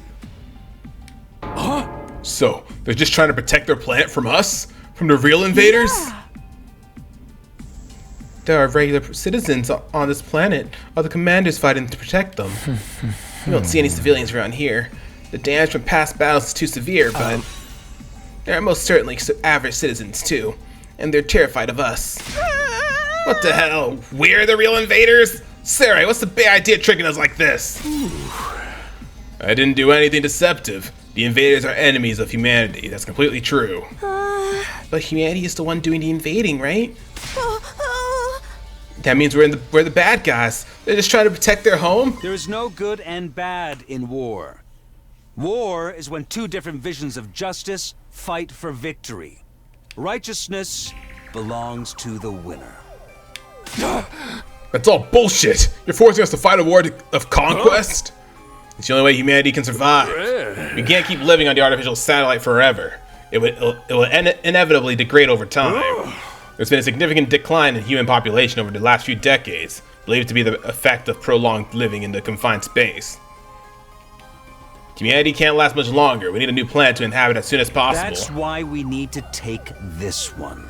So, they're just trying to protect their planet from us? From the real invaders? Yeah. There are regular citizens on this planet. Are the commanders fighting to protect them? We don't see any civilians around here. The damage from past battles is too severe, but there are most certainly average citizens too. And they're terrified of us. What the hell? We're the real invaders? Sarai, what's the big idea tricking us like this? I didn't do anything deceptive. The invaders are enemies of humanity. That's completely true. But humanity is the one doing the invading, right? That means we're the bad guys. They're just trying to protect their home? There is no good and bad in war. War is when two different visions of justice fight for victory. Righteousness belongs to the winner. That's all bullshit! You're forcing us to fight a war of conquest? It's the only way humanity can survive. We can't keep living on the artificial satellite forever. It will inevitably degrade over time. There's been a significant decline in human population over the last few decades, believed to be the effect of prolonged living in the confined space. Humanity can't last much longer. We need a new planet to inhabit as soon as possible. That's why we need to take this one.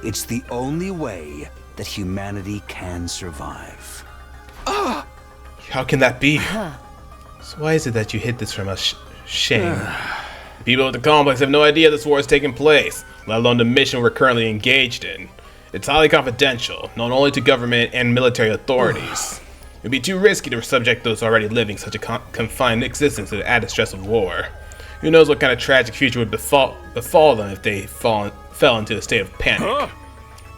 It's the only way that humanity can survive. How can that be? So why is it that you hid this from us? Shame. The people of the complex have no idea this war is taking place, let alone the mission we're currently engaged in. It's highly confidential, known only to government and military authorities. It would be too risky to subject those already living such a confined existence to the added stress of war. Who knows what kind of tragic future would befall them if they fell into a state of panic.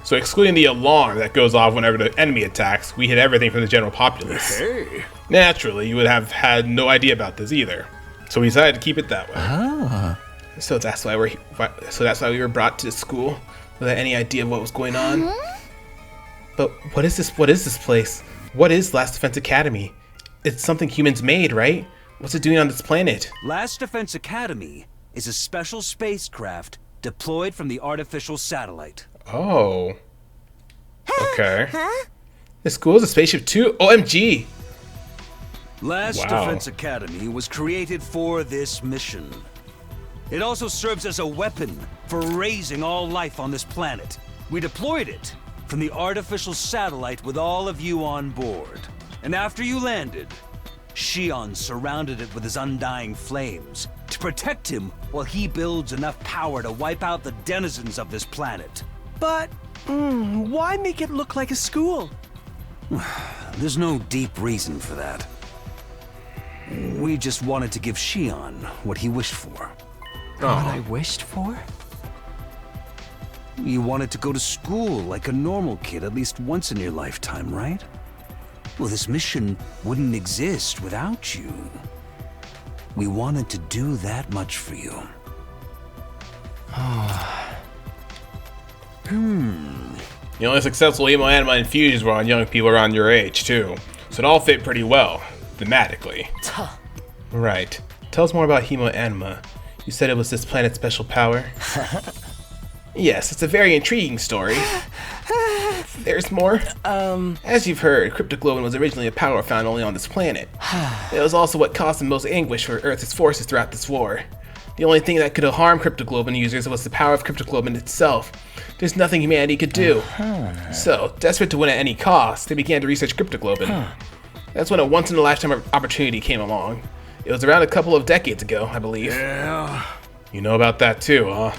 So excluding the alarm that goes off whenever the enemy attacks, we hid everything from the general populace. Naturally, you would have had no idea about this either. So we decided to keep it that way. So that's why we were brought to the school without any idea of what was going on. But what is this place? What is Last Defense Academy? It's something humans made, right? What's it doing on this planet? Last Defense Academy is a special spacecraft deployed from the artificial satellite. Oh. Okay. The school is a spaceship too? OMG! Last Defense Academy was created for this mission. It also serves as a weapon for raising all life on this planet. We deployed it from the artificial satellite with all of you on board. And after you landed, Shion surrounded it with his undying flames to protect him while he builds enough power to wipe out the denizens of this planet. But, why make it look like a school? There's no deep reason for that. We just wanted to give Shion what he wished for. What I wished for? You wanted to go to school like a normal kid at least once in your lifetime, right? Well, this mission wouldn't exist without you. We wanted to do that much for you. The only successful hemo-anima infusions were on young people around your age, too. So it all fit pretty well, thematically. Right. Tell us more about hemo-anima. You said it was this planet's special power? Yes, it's a very intriguing story. There's more. As you've heard, cryptoglobin was originally a power found only on this planet. It was also what caused the most anguish for Earth's forces throughout this war. The only thing that could harm cryptoglobin users was the power of cryptoglobin itself. There's nothing humanity could do. So, desperate to win at any cost, they began to research cryptoglobin. That's when a once-in-a-lifetime opportunity came along. It was around a couple of decades ago, I believe. Yeah. You know about that too, huh?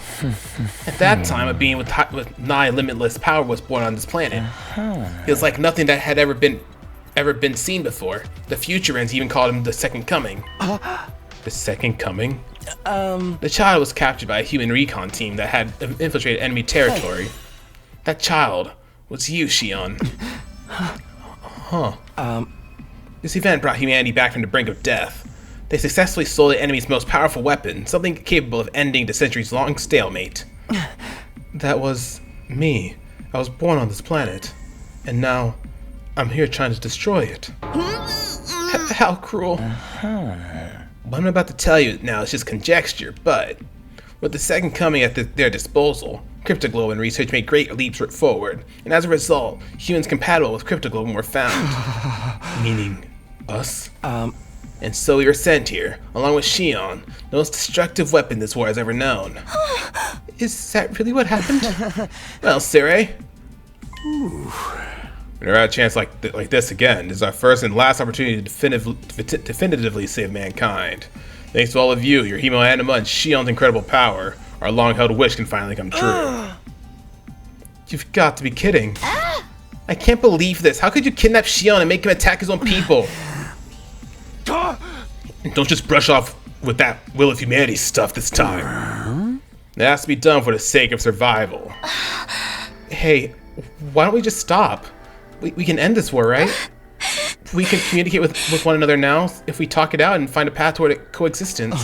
At that time, a being with nigh limitless power was born on this planet. It was like nothing that had ever been seen before. The Futurians even called him the Second Coming. The Second Coming? The child was captured by a human recon team that had infiltrated enemy territory. That child was you, Shion. This event brought humanity back from the brink of death. They successfully stole the enemy's most powerful weapon, something capable of ending the centuries-long stalemate. That was me. I was born on this planet, and now I'm here trying to destroy it. How cruel. What I'm about to tell you now is just conjecture, but with the Second Coming at their disposal, cryptoglobin research made great leaps forward, and as a result, humans compatible with cryptoglobin were found. Meaning us? And so we were sent here, along with Shion, the most destructive weapon this war has ever known. Is that really what happened? Well, Sire. We never had a chance like this again. This is our first and last opportunity to definitively save mankind. Thanks to all of you, your hemo-anima and Shion's incredible power, our long-held wish can finally come true. You've got to be kidding. I can't believe this. How could you kidnap Shion and make him attack his own people? And don't just brush off with that will of humanity stuff this time. It has to be done for the sake of survival. Hey, why don't we just stop? We can end this war, right? we can communicate with one another now if we talk it out and find a path toward coexistence.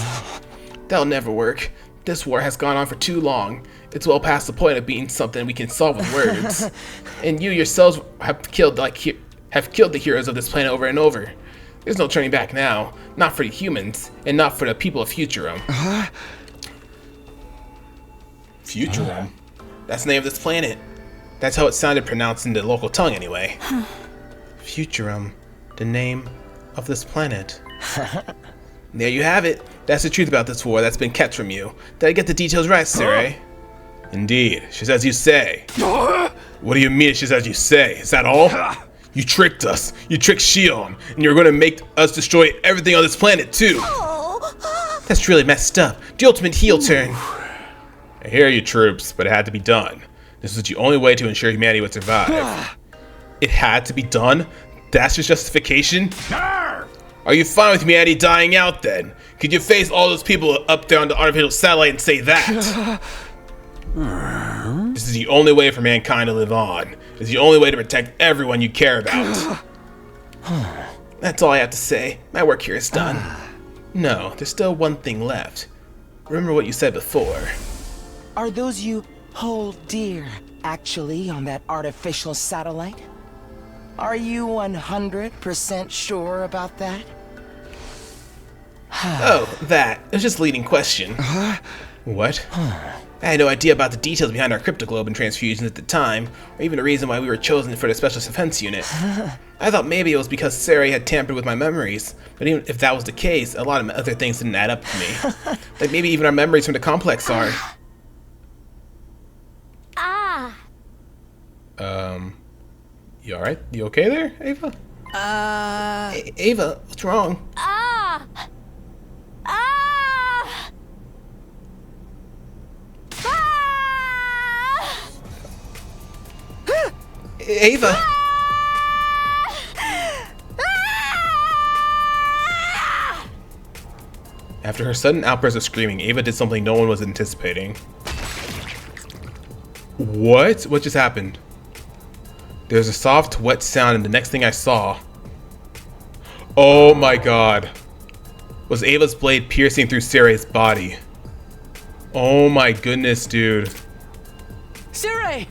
That'll never work. This war has gone on for too long. It's well past the point of being something we can solve with words. And you yourselves have killed the heroes of this planet over and over. There's no turning back now. Not for the humans, and not for the people of Futurum. Futurum? That's the name of this planet. That's how it sounded pronounced in the local tongue anyway. Futurum, the name of this planet. There you have it. That's the truth about this war that's been kept from you. Did I get the details right, Siri? Indeed, she's as you say. What do you mean she's as you say? Is that all? You tricked us. You tricked Shion, and you're going to make us destroy everything on this planet too. That's really messed up. The ultimate heel turn. I hear you, troops, but it had to be done. This was the only way to ensure humanity would survive. It had to be done? That's your justification? Are you fine with humanity dying out then? Could you face all those people up there on the artificial satellite and say that? This is the only way for mankind to live on. It's the only way to protect everyone you care about. That's all I have to say. My work here is done. No, there's still one thing left. Remember what you said before. Are those you hold dear actually on that artificial satellite? Are you 100% sure about that? Oh, that. It was just a leading question. What? I had no idea about the details behind our cryptoglobin transfusions at the time, or even the reason why we were chosen for the Special Defense Unit. I thought maybe it was because Sari had tampered with my memories, but even if that was the case, a lot of other things didn't add up to me. Like maybe even our memories from the complex are... You alright? You okay there, Ava? Ava, what's wrong? Ava! After her sudden outburst of screaming, Ava did something no one was anticipating. What? What just happened? There was a soft, wet sound, and the next thing I saw... Oh my god. Was Ava's blade piercing through Sarah's body. Oh my goodness, dude. Siri!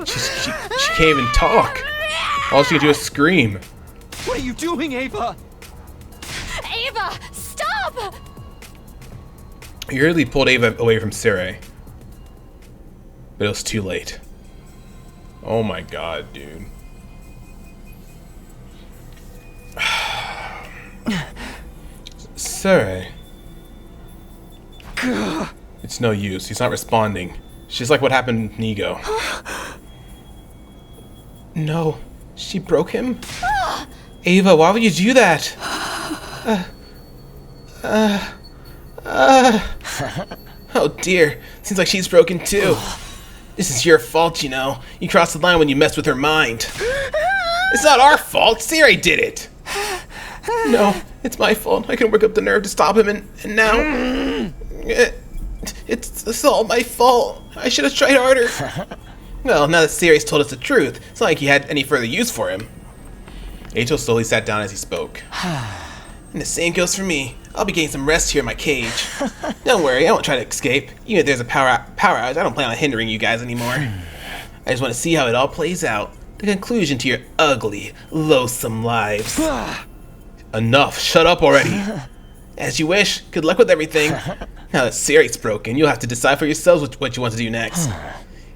She can't even talk. All she can do is scream. What are you doing, Ava? Ava, stop! He hurriedly pulled Ava away from Siri. But it was too late. Oh my god, dude. Siri. It's no use. He's not responding. She's like what happened to Nigo. No. She broke him? Ava, why would you do that? Oh dear. Seems like she's broken too. This is your fault, you know. You crossed the line when you messed with her mind. It's not our fault. Siri did it. No, it's my fault. I couldn't work up the nerve to stop him, and now... It's all my fault. I should have tried harder. Well, now that Siri's told us the truth, it's not like he had any further use for him. Ato slowly sat down as he spoke. And the same goes for me. I'll be getting some rest here in my cage. Don't worry, I won't try to escape. Even if there's a power outage, I don't plan on hindering you guys anymore. I just want to see how it all plays out. The conclusion to your ugly, loathsome lives. Enough, shut up already. As you wish, good luck with everything. Now that Siri's broken, you'll have to decide for yourselves what you want to do next.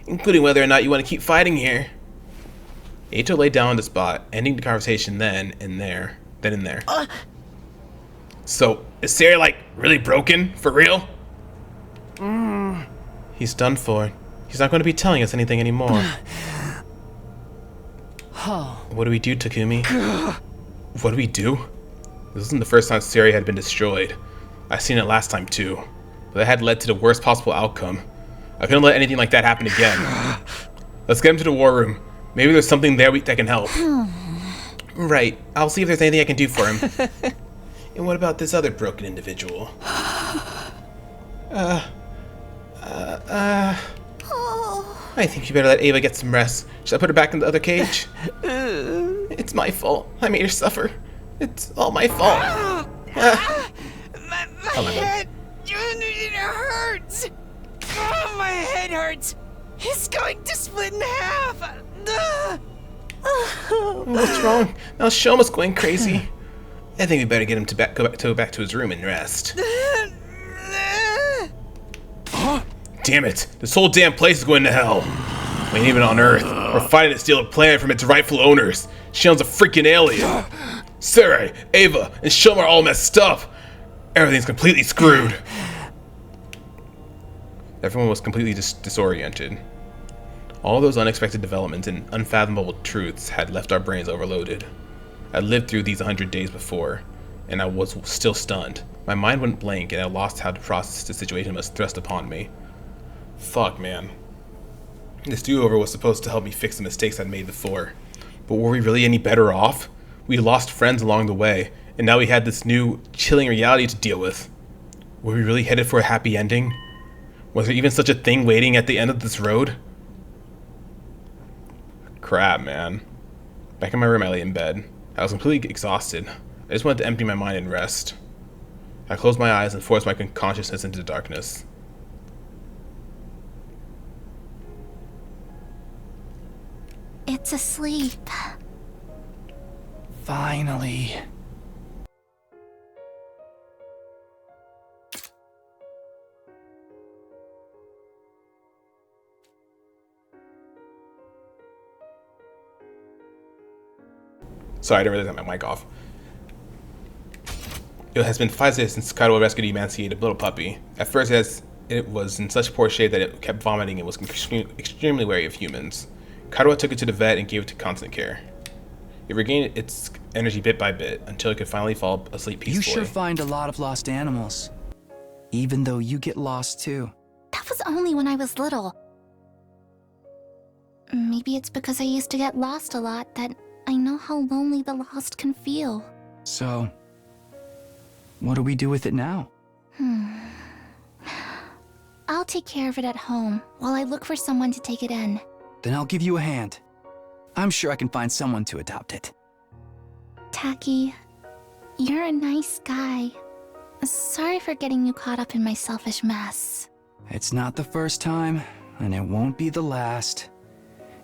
Including whether or not you want to keep fighting here. Ato lay down on the spot, ending the conversation then and there. So, is Siri, like, really broken? For real? He's done for. He's not going to be telling us anything anymore. What do we do, Takumi? What do we do? This isn't the first time Siri had been destroyed. I've seen it last time too. But that had led to the worst possible outcome. I couldn't let anything like that happen again. Let's get him to the war room. Maybe there's something there that can help. Right. I'll see if there's anything I can do for him. And what about this other broken individual? I think you better let Ava get some rest. Should I put her back in the other cage? It's my fault. I made her suffer. It's all my fault. My head! It hurts! Oh, my head hurts! It's going to split in half! What's wrong? Now Shoma's going crazy. I think we better get him to go back to his room and rest. Damn it! This whole damn place is going to hell. We ain't even on Earth. We're fighting to steal a planet from its rightful owners. Shion's a freaking alien. Sarai, Ava, and Shoma are all messed up. Everything's completely screwed. Everyone was completely disoriented. All those unexpected developments and unfathomable truths had left our brains overloaded. I lived through these 100 days before, and I was still stunned. My mind went blank, and I lost how to process the situation that was thrust upon me. Fuck, man. This do-over was supposed to help me fix the mistakes I'd made before. But were we really any better off? We lost friends along the way, and now we had this new, chilling reality to deal with. Were we really headed for a happy ending? Was there even such a thing waiting at the end of this road? Crap, man. Back in my room, I lay in bed. I was completely exhausted. I just wanted to empty my mind and rest. I closed my eyes and forced my consciousness into the darkness. It's asleep. Finally. Sorry, I didn't realize I had my mic off. It has been 5 days since Skye rescued the emancipated little puppy. At first, it was in such poor shape that it kept vomiting and was extremely wary of humans. Karuha took it to the vet and gave it to constant care. It regained its energy bit by bit until it could finally fall asleep peacefully. You sure find a lot of lost animals. Even though you get lost too. That was only when I was little. Maybe it's because I used to get lost a lot that I know how lonely the lost can feel. So, what do we do with it now? I'll take care of it at home while I look for someone to take it in. Then I'll give you a hand. I'm sure I can find someone to adopt it. Taki, you're a nice guy. Sorry for getting you caught up in my selfish mess. It's not the first time, and it won't be the last.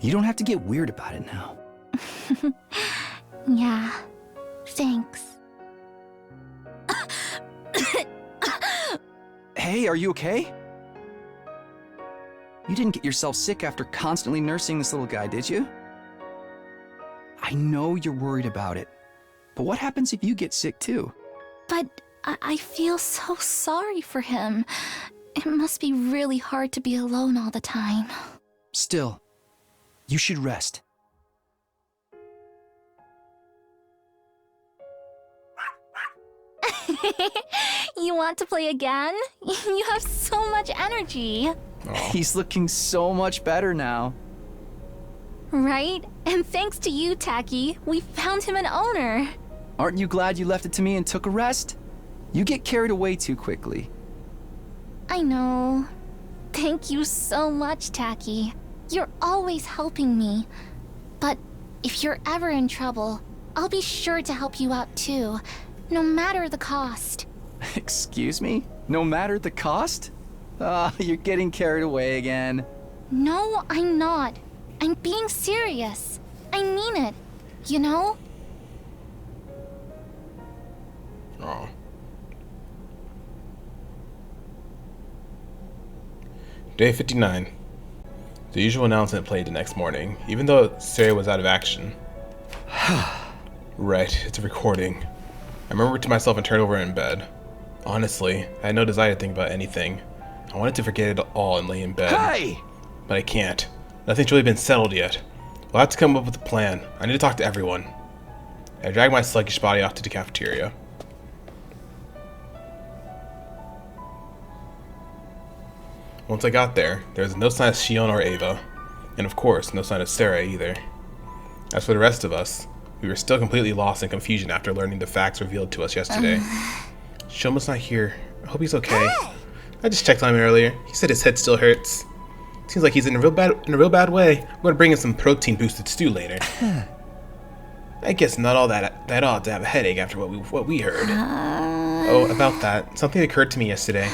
You don't have to get weird about it now. Yeah, thanks. Hey, are you okay? You didn't get yourself sick after constantly nursing this little guy, did you? I know you're worried about it, but what happens if you get sick too? But I feel so sorry for him. It must be really hard to be alone all the time. Still, you should rest. You want to play again? You have so much energy. He's looking so much better now. Right? And thanks to you, Taki, we found him an owner. Aren't you glad you left it to me and took a rest? You get carried away too quickly. I know. Thank you so much, Taki. You're always helping me. But if you're ever in trouble, I'll be sure to help you out too, no matter the cost. Excuse me? No matter the cost? You're getting carried away again. No, I'm not. I'm being serious. I mean it. You know? Oh. Day 59. The usual announcement played the next morning, even though Sarai was out of action. Right, it's a recording. I remembered to myself and turned over in bed. Honestly, I had no desire to think about anything. I wanted to forget it all and lay in bed. Hey! But I can't. Nothing's really been settled yet. We'll have to come up with a plan. I need to talk to everyone. I dragged my sluggish body off to the cafeteria. Once I got there was no sign of Shion or Ava. And of course, no sign of Sarai either. As for the rest of us, we were still completely lost in confusion after learning the facts revealed to us yesterday. Shoma's not here. I hope he's okay. I just checked on him earlier. He said his head still hurts. Seems like he's in a real bad way. I'm gonna bring in some protein-boosted stew later. I guess not all that odd to have a headache after what we heard. Oh, about that. Something occurred to me yesterday.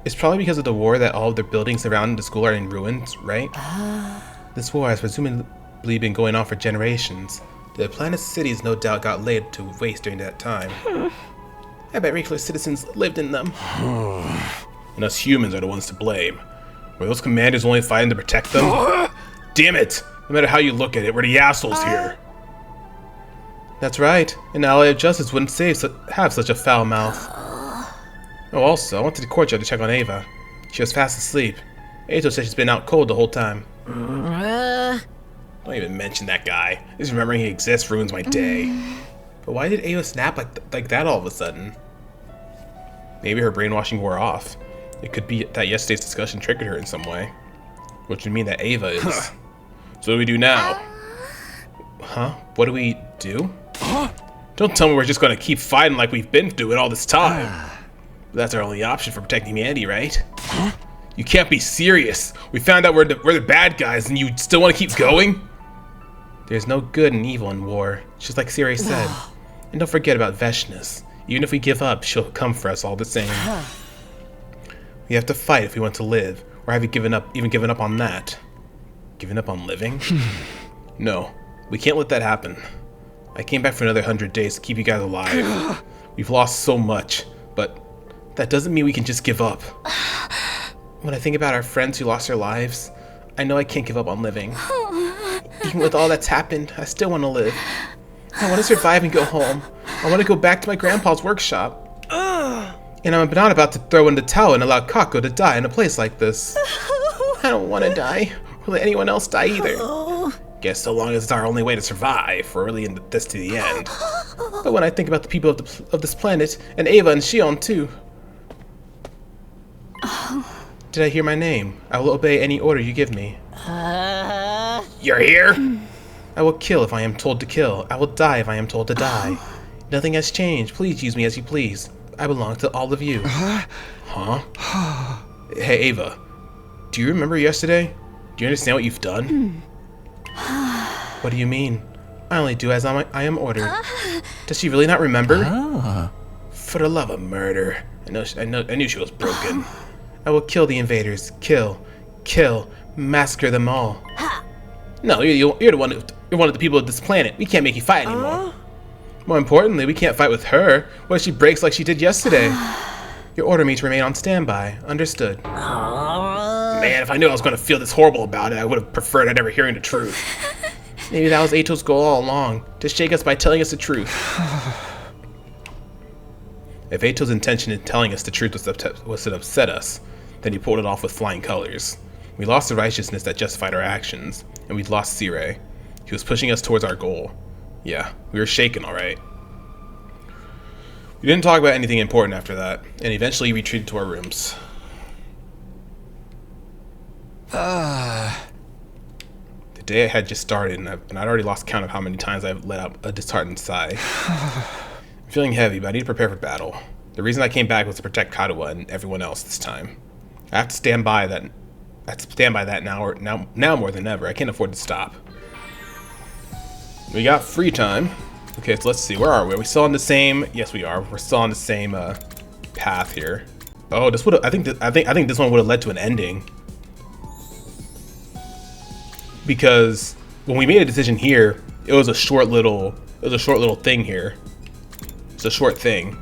It's probably because of the war that all of the buildings surrounding the school are in ruins, right? This war has presumably been going on for generations. The planet's cities no doubt got laid to waste during that time. I bet regular citizens lived in them. And us humans are the ones to blame. Were those commanders only fighting to protect them? Damn it! No matter how you look at it, we're the assholes here. That's right. An ally of justice wouldn't have such a foul mouth. Oh, also, I went to the courtyard to check on Ava. She was fast asleep. Ato said she's been out cold the whole time. Don't even mention that guy. Just remembering he exists ruins my day. But why did Ava snap like that all of a sudden? Maybe her brainwashing wore off. It could be that yesterday's discussion triggered her in some way. Which would mean that Ava is... So what do we do now? Huh? What do we do? Don't tell me we're just gonna keep fighting like we've been doing all this time. That's our only option for protecting humanity, right? You can't be serious. We found out we're the bad guys and you still want to keep going? There's no good and evil in war, just like Siri said. And don't forget about Veshna's. Even if we give up, she'll come for us all the same. We have to fight if we want to live. Or have you given up on that? Given up on living? No, we can't let that happen. I came back for another 100 days to keep you guys alive. We've lost so much, but that doesn't mean we can just give up. When I think about our friends who lost their lives, I know I can't give up on living. Even with all that's happened, I still want to live. I want to survive and go home. I want to go back to my grandpa's workshop. And I'm not about to throw in the towel and allow Kako to die in a place like this. I don't want to die, or let anyone else die either. Guess so long as it's our only way to survive, we're really in this to the end. But when I think about the people of this planet, and Ava and Shion too. Did I hear my name? I will obey any order you give me. You're here? I will kill if I am told to kill. I will die if I am told to die. Nothing has changed. Please use me as you please. I belong to all of you. Huh? Hey, Ava. Do you remember yesterday? Do you understand what you've done? What do you mean? I only do as I am ordered. Does she really not remember? For the love of murder. I knew she was broken. I will kill the invaders. Kill, massacre them all. No, you're one of the people of this planet. We can't make you fight anymore. More importantly, we can't fight with her. What if she breaks like she did yesterday? You order me to remain on standby. Understood. Man, if I knew I was going to feel this horrible about it, I would have preferred I never hearing the truth. Maybe that was Ato's goal all along, to shake us by telling us the truth. If Ato's intention in telling us the truth was to upset us, then he pulled it off with flying colors. We lost the righteousness that justified our actions, and we lost Sire. He was pushing us towards our goal. Yeah, we were shaken, alright. We didn't talk about anything important after that, and eventually retreated to our rooms. The day had just started, and I'd already lost count of how many times I've let out a disheartened sigh. I'm feeling heavy, but I need to prepare for battle. The reason I came back was to protect Kadoa and everyone else this time. I have to stand by that. Now more than ever. I can't afford to stop. We got free time. Okay, so let's see. Where are we? Are we still on the same? Yes, we are. We're still on the same path here. Oh, this would. I think this one would have led to an ending. Because when we made a decision here, it was a short little thing here. It's a short thing.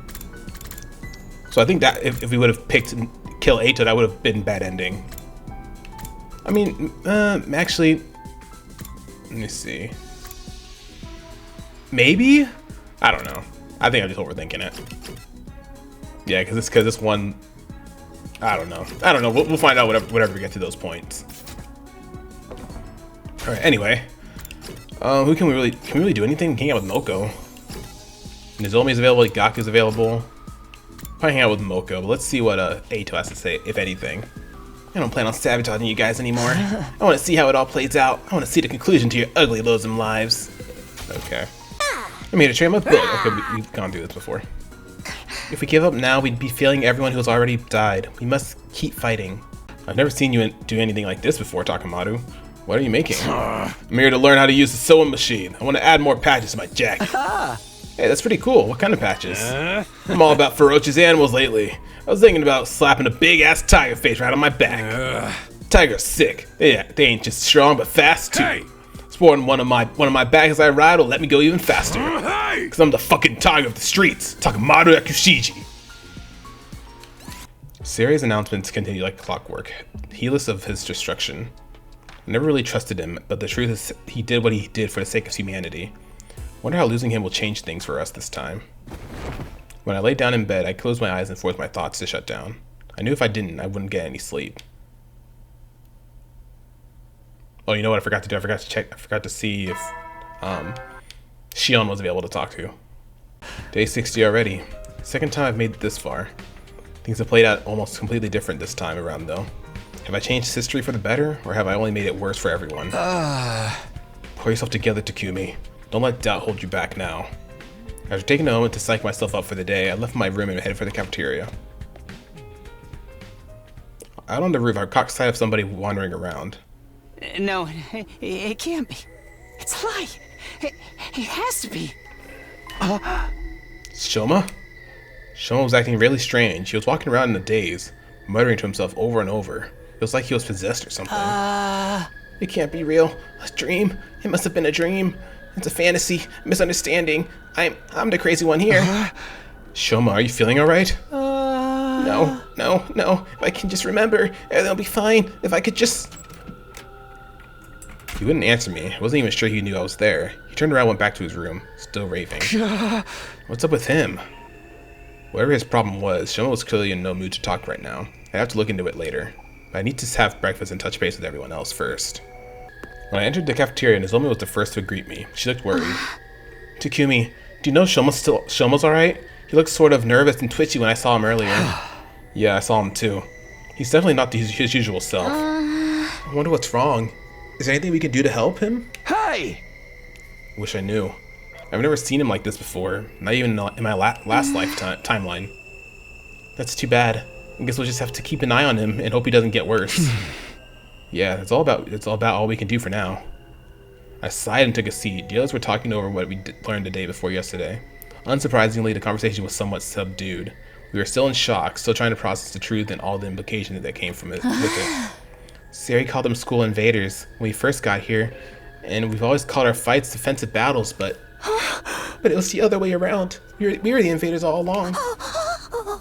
So I think that if we would have picked kill Ato, that would have been bad ending. I mean, actually, let me see. Maybe? I don't know. I think I'm just overthinking it. Yeah, because this one, I don't know. We'll find out whatever we get to those points. All right. Anyway, who can we really do anything? We can hang out with Moko. Nozomi's available. Gaku's available. Probably hang out with Moko, but let's see what Ato has to say, if anything. I don't plan on sabotaging you guys anymore. I want to see how it all plays out. I want to see the conclusion to your ugly loathsome lives. Okay. I'm here to train my book. Okay, we've gone through this before. If we give up now, we'd be failing everyone who has already died. We must keep fighting. I've never seen you do anything like this before, Takamaru. What are you making? I'm here to learn how to use the sewing machine. I want to add more patches to my jacket. Hey, that's pretty cool. What kind of patches? I'm all about ferocious animals lately. I was thinking about slapping a big-ass tiger face right on my back. Tigers sick. They ain't just strong, but fast too. Hey. Sporting one of my bags as I ride will let me go even faster. Cause I'm the fucking tiger of the streets. Takamaru Yakushiji. Seri's announcements continue like clockwork, heedless of his destruction. I never really trusted him, but the truth is he did what he did for the sake of humanity. Wonder how losing him will change things for us this time. When I laid down in bed, I closed my eyes and forced my thoughts to shut down. I knew if I didn't, I wouldn't get any sleep. Oh, you know what I forgot to do? I forgot to see if Shion was available to talk to. Day 60 already. Second time I've made it this far. Things have played out almost completely different this time around though. Have I changed history for the better, or have I only made it worse for everyone? Pull yourself together, Takumi. Don't let doubt hold you back now. After taking a moment to psych myself up for the day, I left my room and headed for the cafeteria. Out on the roof, I caught sight of somebody wandering around. No, it can't be. It's a lie. It has to be. Shoma? Shoma was acting really strange. He was walking around in a daze, muttering to himself over and over. It was like he was possessed or something. It can't be real. A dream? It must have been a dream. It's a fantasy. Misunderstanding. I'm the crazy one here. Shoma, are you feeling alright? No. If I can just remember, everything will be fine. If I could just... He wouldn't answer me. I wasn't even sure he knew I was there. He turned around and went back to his room, still raving. What's up with him? Whatever his problem was, Shoma was clearly in no mood to talk right now. I'd have to look into it later. But I need to have breakfast and touch base with everyone else first. When I entered the cafeteria, Nozomi was the first to greet me. She looked worried. Takumi, do you know Shoma's alright? He looked sort of nervous and twitchy when I saw him earlier. Yeah, I saw him too. He's definitely not his usual self. I wonder what's wrong. Is there anything we can do to help him? Hey! Wish I knew. I've never seen him like this before, not even in my last timeline. That's too bad. I guess we'll just have to keep an eye on him and hope he doesn't get worse. Yeah, it's all about all we can do for now. I sighed and took a seat. The others were talking over what we learned the day before yesterday. Unsurprisingly, the conversation was somewhat subdued. We were still in shock, still trying to process the truth and all the implications that came from it with it. Sari called them school invaders when we first got here, and we've always called our fights defensive battles, but it was the other way around. We were the invaders all along.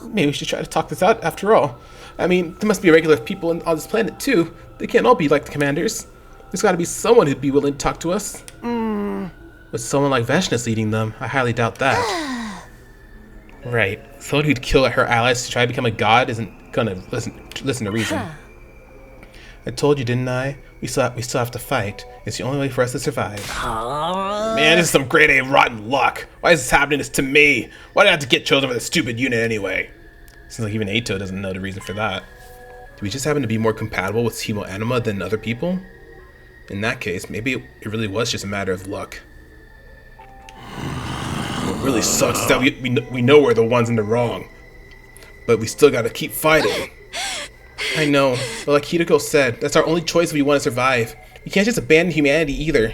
Maybe we should try to talk this out after all. I mean, there must be regular people on this planet too. They can't all be like the commanders. There's got to be someone who'd be willing to talk to us. With someone like Vashna's leading them, I highly doubt that. Right. Someone who'd kill her allies to try to become a god isn't gonna listen to reason. I told you, didn't I? We still have to fight. It's the only way for us to survive. Man, this is some grade A rotten luck. Why is this happening to me? Why did I have to get chosen for this stupid unit anyway? Seems like even Eito doesn't know the reason for that. Do we just happen to be more compatible with Teemo Anima than other people? In that case, maybe it really was just a matter of luck. What really sucks is that we know we're the ones in the wrong. But we still gotta keep fighting. I know, but like Hideko said, that's our only choice if we want to survive. We can't just abandon humanity either.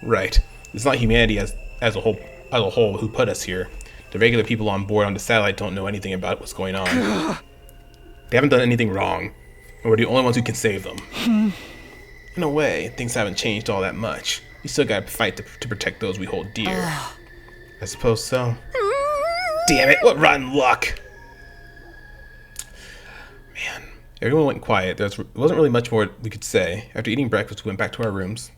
Right. It's not humanity as a whole who put us here. The regular people on board on the satellite don't know anything about what's going on. They haven't done anything wrong, and we're the only ones who can save them. In a way, things haven't changed all that much. We still gotta fight to protect those we hold dear. I suppose so. Damn it, what rotten luck! Man, everyone went quiet. There wasn't really much more we could say. After eating breakfast, we went back to our rooms.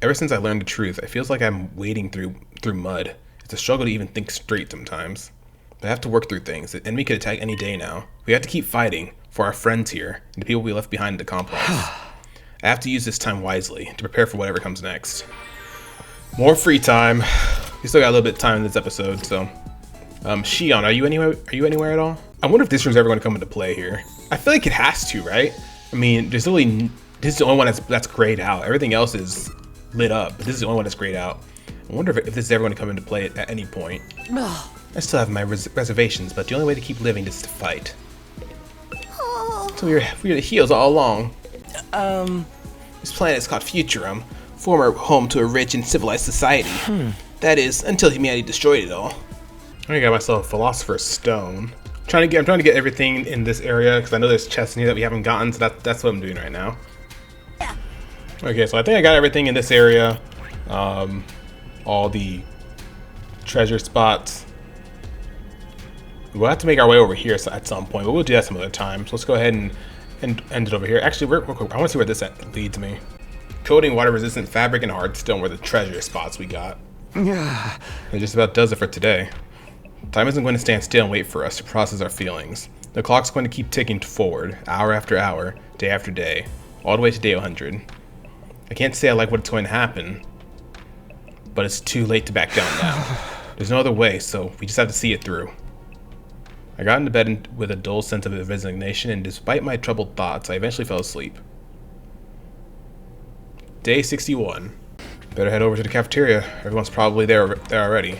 Ever since I learned the truth, it feels like I'm wading through mud. It's a struggle to even think straight sometimes. But I have to work through things. The enemy could attack any day now. We have to keep fighting for our friends here and the people we left behind in the complex. I have to use this time wisely to prepare for whatever comes next. More free time. We still got a little bit of time in this episode, so. Shion, are you anywhere at all? I wonder if this room's ever going to come into play here. I feel like it has to, right? I mean, this is the only one that's grayed out. Everything else is lit up, but this is the only one that's grayed out. I wonder if this is ever going to come into play at any point. I still have my reservations, but the only way to keep living is to fight. So we were the heels all along. This planet is called Futurum, former home to a rich and civilized society. That is, until humanity destroyed it all. I got myself a Philosopher's Stone. I'm trying to get everything in this area because I know there's chests in here that we haven't gotten, so that's what I'm doing right now. Okay, so I think I got everything in this area. All the treasure spots. We'll have to make our way over here at some point, but we'll do that some other time. So let's go ahead and end it over here. Actually, I want to see where this leads me. Coating, water-resistant fabric, and hard stone were the treasure spots we got. That just about does it for today. Time isn't going to stand still and wait for us to process our feelings. The clock's going to keep ticking forward, hour after hour, day after day, all the way to day 100. I can't say I like what's going to happen, but it's too late to back down now. There's no other way, so we just have to see it through. I got into bed with a dull sense of resignation, and despite my troubled thoughts, I eventually fell asleep. Day 61. Better head over to the cafeteria. Everyone's probably there already.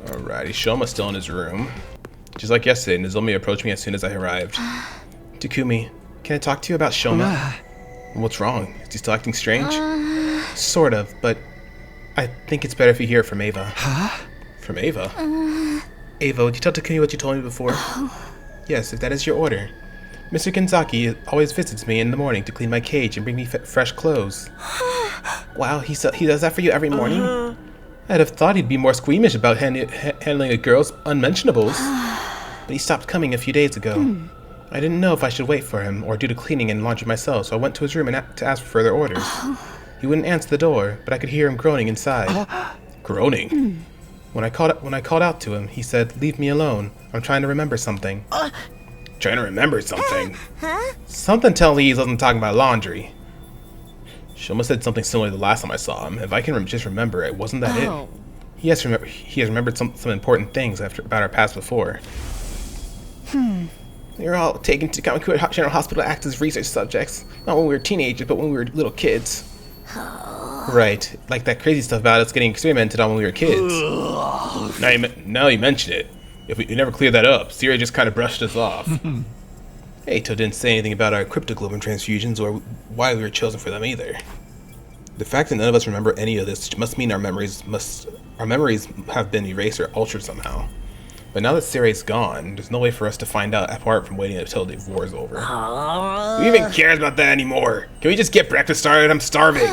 Alrighty, Shoma's still in his room. Just like yesterday, Nozomi approached me as soon as I arrived. Takumi, can I talk to you about Shoma? What's wrong? Is he still acting strange? Sort of, but I think it's better if you hear it from Ava. From Ava? Ava, would you tell Takumi what you told me before? Yes, if that is your order. Mr. Kenzaki always visits me in the morning to clean my cage and bring me fresh clothes. Wow, he does that for you every morning? I'd have thought he'd be more squeamish about handling a girl's unmentionables. But he stopped coming a few days ago. I didn't know if I should wait for him or do the cleaning and laundry myself, so I went to his room to ask for further orders. He wouldn't answer the door, but I could hear him groaning inside. Groaning? When I called out to him, he said, "Leave me alone. I'm trying to remember something." Trying to remember something? Something telling me he wasn't talking about laundry. Shoma said something similar the last time I saw him. If I can just remember it, wasn't that it? He has remembered some important things about our past before. We were all taken to Kamakura General Hospital to act as research subjects. Not when we were teenagers, but when we were little kids. Right, like that crazy stuff about us getting experimented on when we were kids. Now you mention it. If we never cleared that up, Siri just kind of brushed us off. Eito didn't say anything about our cryptoglobin transfusions or why we were chosen for them either. The fact that none of us remember any of this must mean our memories have been erased or altered somehow. But now that Siri's gone, there's no way for us to find out apart from waiting until the war's over. Who even cares about that anymore? Can we just get breakfast started? I'm starving.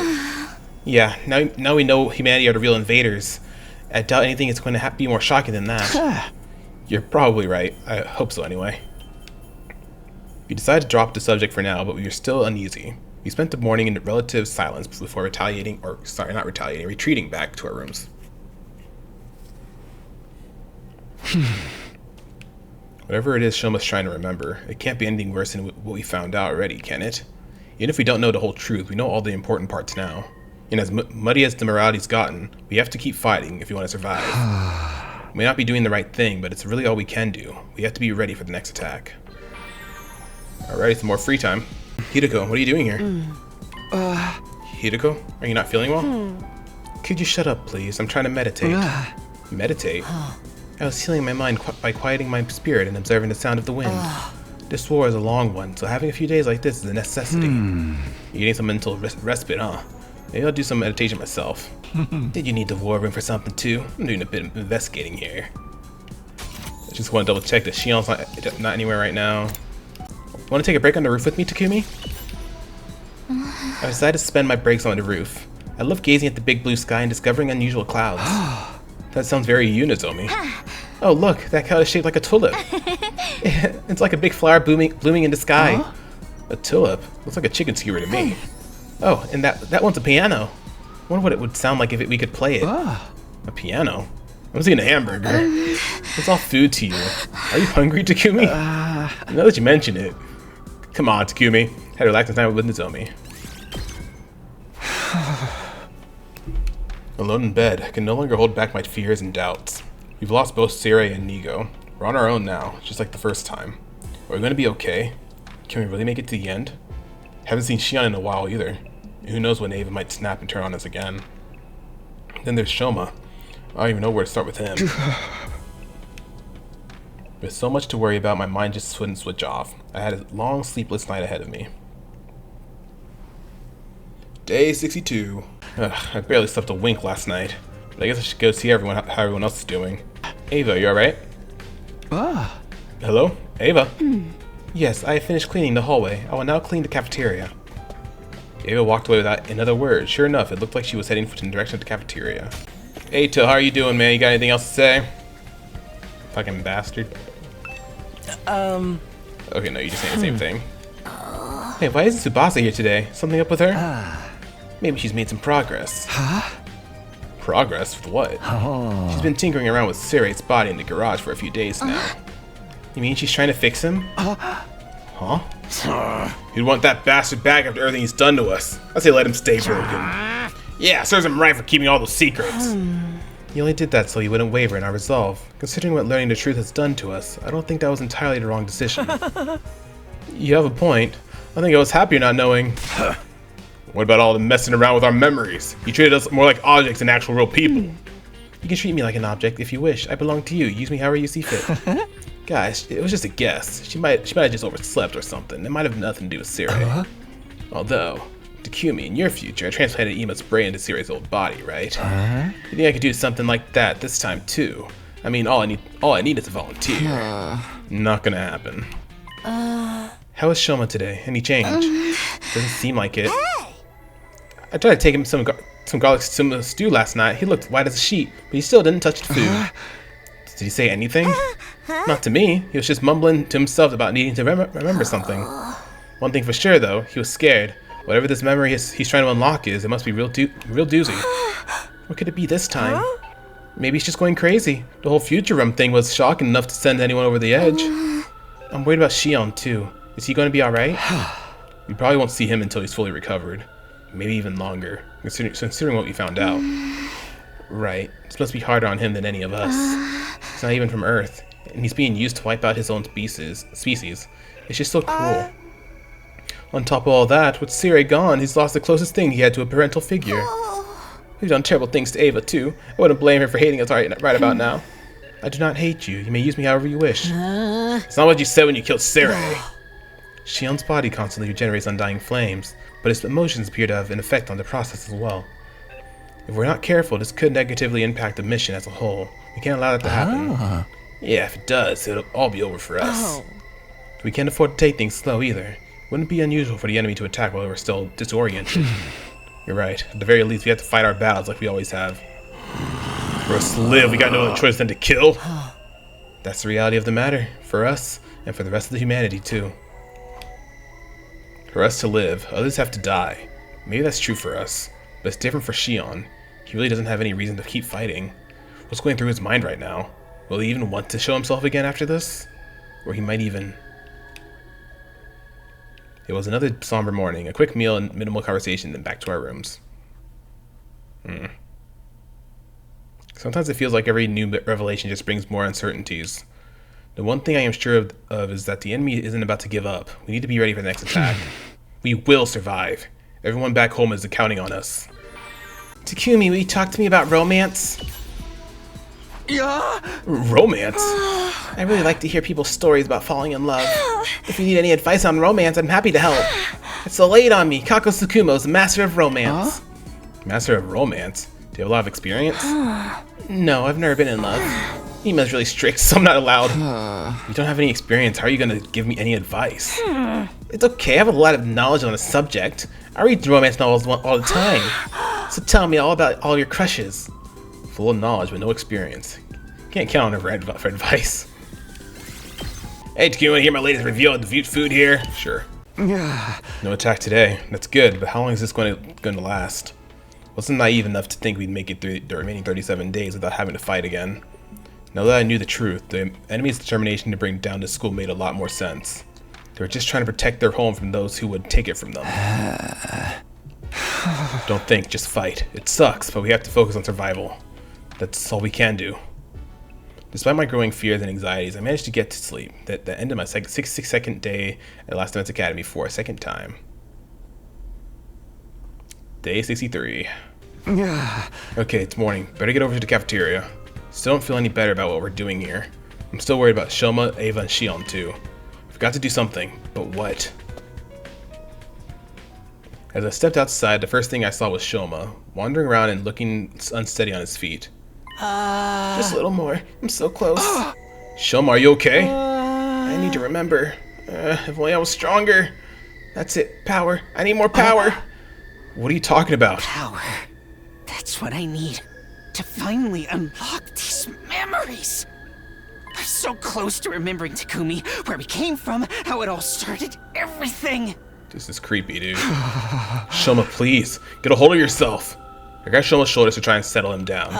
Yeah, now we know humanity are the real invaders. I doubt anything is going to be more shocking than that. You're probably right. I hope so anyway. We decided to drop the subject for now, but we were still uneasy. We spent the morning in relative silence before retreating back to our rooms. Whatever it is Shoma's trying to remember, it can't be anything worse than what we found out already, can it? Even if we don't know the whole truth, we know all the important parts now. And as muddy as the morality's gotten, we have to keep fighting if we want to survive. We may not be doing the right thing, but it's really all we can do. We have to be ready for the next attack. Alright, some more free time. Hideko, what are you doing here? Hideko, are you not feeling well? Could you shut up, please? I'm trying to meditate. Meditate? I was healing my mind by quieting my spirit and observing the sound of the wind. This war is a long one, so having a few days like this is a necessity. You're getting some mental respite, huh? Maybe I'll do some meditation myself. Did you need the war room for something too? I'm doing a bit of investigating here. I just want to double check that Shion's not anywhere right now. Want to take a break on the roof with me, Takumi? I decided to spend my breaks on the roof. I love gazing at the big blue sky and discovering unusual clouds. That sounds very you, Nozomi. Oh look, that cloud is shaped like a tulip. It's like a big flower blooming in the sky. A tulip? Looks like a chicken skewer to me. Oh, and that one's a piano. I wonder what it would sound like if we could play it. A piano? I'm seeing a hamburger. It's all food to you. Are you hungry, Takumi? Now that you mention it. Come on, Takumi. Had a relaxing time with Nozomi. Alone in bed, I can no longer hold back my fears and doubts. We've lost both Seirei and Nigo. We're on our own now, just like the first time. Are we going to be okay? Can we really make it to the end? Haven't seen Shion in a while either. Who knows when Ava might snap and turn on us again. Then there's Shoma. I don't even know where to start with him. There's so much to worry about, my mind just wouldn't switch off. I had a long, sleepless night ahead of me. Day 62. I barely slept a wink last night, but I guess I should go see how everyone else is doing. Ava, you alright? Hello? Ava? Yes, I have finished cleaning the hallway. I will now clean the cafeteria. Ava walked away without another word. Sure enough, it looked like she was heading in the direction of the cafeteria. Hey, Till, how are you doing, man? You got anything else to say? Fucking bastard. Okay, no, you just saying the same thing. Hey, why isn't Tsubasa here today? Something up with her? Maybe she's made some progress. Progress? With what? She's been tinkering around with Serate's body in the garage for a few days now. You mean she's trying to fix him? Huh? You'd want that bastard back after everything he's done to us. I say let him stay broken. Yeah, serves him right for keeping all those secrets. He only did that so he wouldn't waver in our resolve. Considering what learning the truth has done to us, I don't think that was entirely the wrong decision. You have a point. I think I was happier not knowing. What about all the messing around with our memories? You treated us more like objects than actual real people. You can treat me like an object if you wish. I belong to you. Use me however you see fit. Guys, it was just a guess. She might have just overslept or something. It might have nothing to do with Sirei. Although, to cue me in your future, I transplanted Ima's brain into Sirei's old body, right? You think I could do something like that this time too? I mean, all I need is a volunteer. Not gonna happen. How is Shoma today? Any change? Doesn't seem like it. I tried to take him some garlic stew last night. He looked white as a sheet, but he still didn't touch the food. Did he say anything? Not to me. He was just mumbling to himself about needing to remember something. One thing for sure, though, he was scared. Whatever this memory he's trying to unlock is, it must be real doozy. What could it be this time? Maybe he's just going crazy. The whole future room thing was shocking enough to send anyone over the edge. I'm worried about Shion, too. Is he going to be alright? We probably won't see him until he's fully recovered. Maybe even longer, considering what we found out. Right. This must be harder on him than any of us. He's not even from Earth, and he's being used to wipe out his own species. It's just so cruel. On top of all that, with Sirei gone, he's lost the closest thing he had to a parental figure. We've done terrible things to Ava, too. I wouldn't blame her for hating us right about now. I do not hate you. You may use me however you wish. It's not what you said when you killed Sirei. Shion's body constantly regenerates undying flames, but his emotions appear to have an effect on the process as well. If we're not careful, this could negatively impact the mission as a whole. We can't allow that to happen. Yeah, if it does, it'll all be over for us. We can't afford to take things slow either. Wouldn't it be unusual for the enemy to attack while we're still disoriented? You're right. At the very least, we have to fight our battles like we always have. For us to live, we got no other choice than to kill. That's the reality of the matter, for us, and for the rest of the humanity, too. For us to live, others have to die. Maybe that's true for us, but it's different for Shion. He really doesn't have any reason to keep fighting. What's going through his mind right now? Will he even want to show himself again after this? Or he might even... It was another somber morning, a quick meal and minimal conversation, then back to our rooms. Sometimes it feels like every new revelation just brings more uncertainties. The one thing I am sure of is that the enemy isn't about to give up. We need to be ready for the next attack. We will survive. Everyone back home is counting on us. Takumi, will you talk to me about romance? Yeah. Romance? I really like to hear people's stories about falling in love. If you need any advice on romance, I'm happy to help. It's so laid on me. Kako Tsukumo is a master of romance. Master of romance? Do you have a lot of experience? No, I've never been in love. Ima's really strict, so I'm not allowed. You don't have any experience. How are you going to give me any advice? It's okay. I have a lot of knowledge on the subject. I read romance novels all the time. So tell me all about all your crushes. Full of knowledge, but no experience. Can't count on her for advice. Hey, do you want to hear my latest review of the food here? Sure. No attack today. That's good, but how long is this going to last? Wasn't naive enough to think we'd make it through the remaining 37 days without having to fight again. Now that I knew the truth, the enemy's determination to bring down the school made a lot more sense. They were just trying to protect their home from those who would take it from them. Don't think, just fight. It sucks, but we have to focus on survival. That's all we can do. Despite my growing fears and anxieties, I managed to get to sleep. That ended my 6-second day at Last Defense Academy for a second time. Day 63. Okay, it's morning. Better get over to the cafeteria. Still don't feel any better about what we're doing here. I'm still worried about Shoma, Ava, and Shion too. Forgot to do something, but what? As I stepped outside, the first thing I saw was Shoma, wandering around and looking unsteady on his feet. Just a little more. I'm so close. Shoma, are you okay? I need to remember. If only I was stronger. That's it. Power. I need more power. What are you talking about? Power. That's what I need to finally unlock these memories. I'm so close to remembering Takumi, where we came from, how it all started, everything. This is creepy, dude. Shoma, please. Get a hold of yourself. I got Shoma's shoulders to try and settle him down.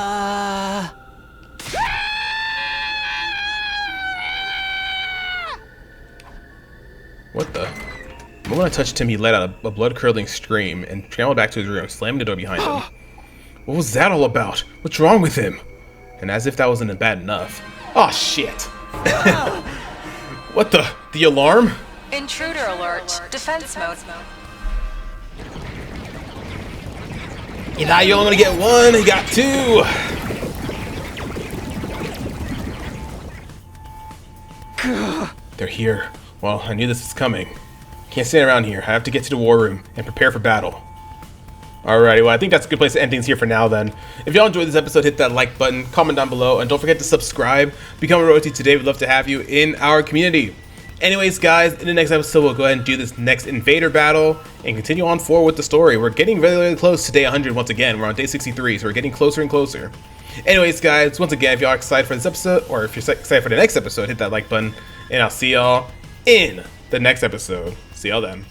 What the? The moment I touched him, he let out a blood-curdling scream and scrambled back to his room, slamming the door behind him. What was that all about? What's wrong with him? And as if that wasn't bad enough. Oh, shit. What the? The alarm? Intruder alert. Defense mode. You thought you only gonna get one, you got two. They're here. Well, I knew this was coming. Can't stand around here. I have to get to the war room and prepare for battle. Alrighty, well, I think that's a good place to end things here for now then. If y'all enjoyed this episode, hit that like button, comment down below, and don't forget to subscribe. Become a royalty today. We'd love to have you in our community. Anyways, guys, in the next episode, we'll go ahead and do this next invader battle and continue on forward with the story. We're getting very, very close to day 100 once again. We're on day 63, so we're getting closer and closer. Anyways, guys, once again, if y'all are excited for this episode, or if you're excited for the next episode, hit that like button, and I'll see y'all in the next episode. See y'all then.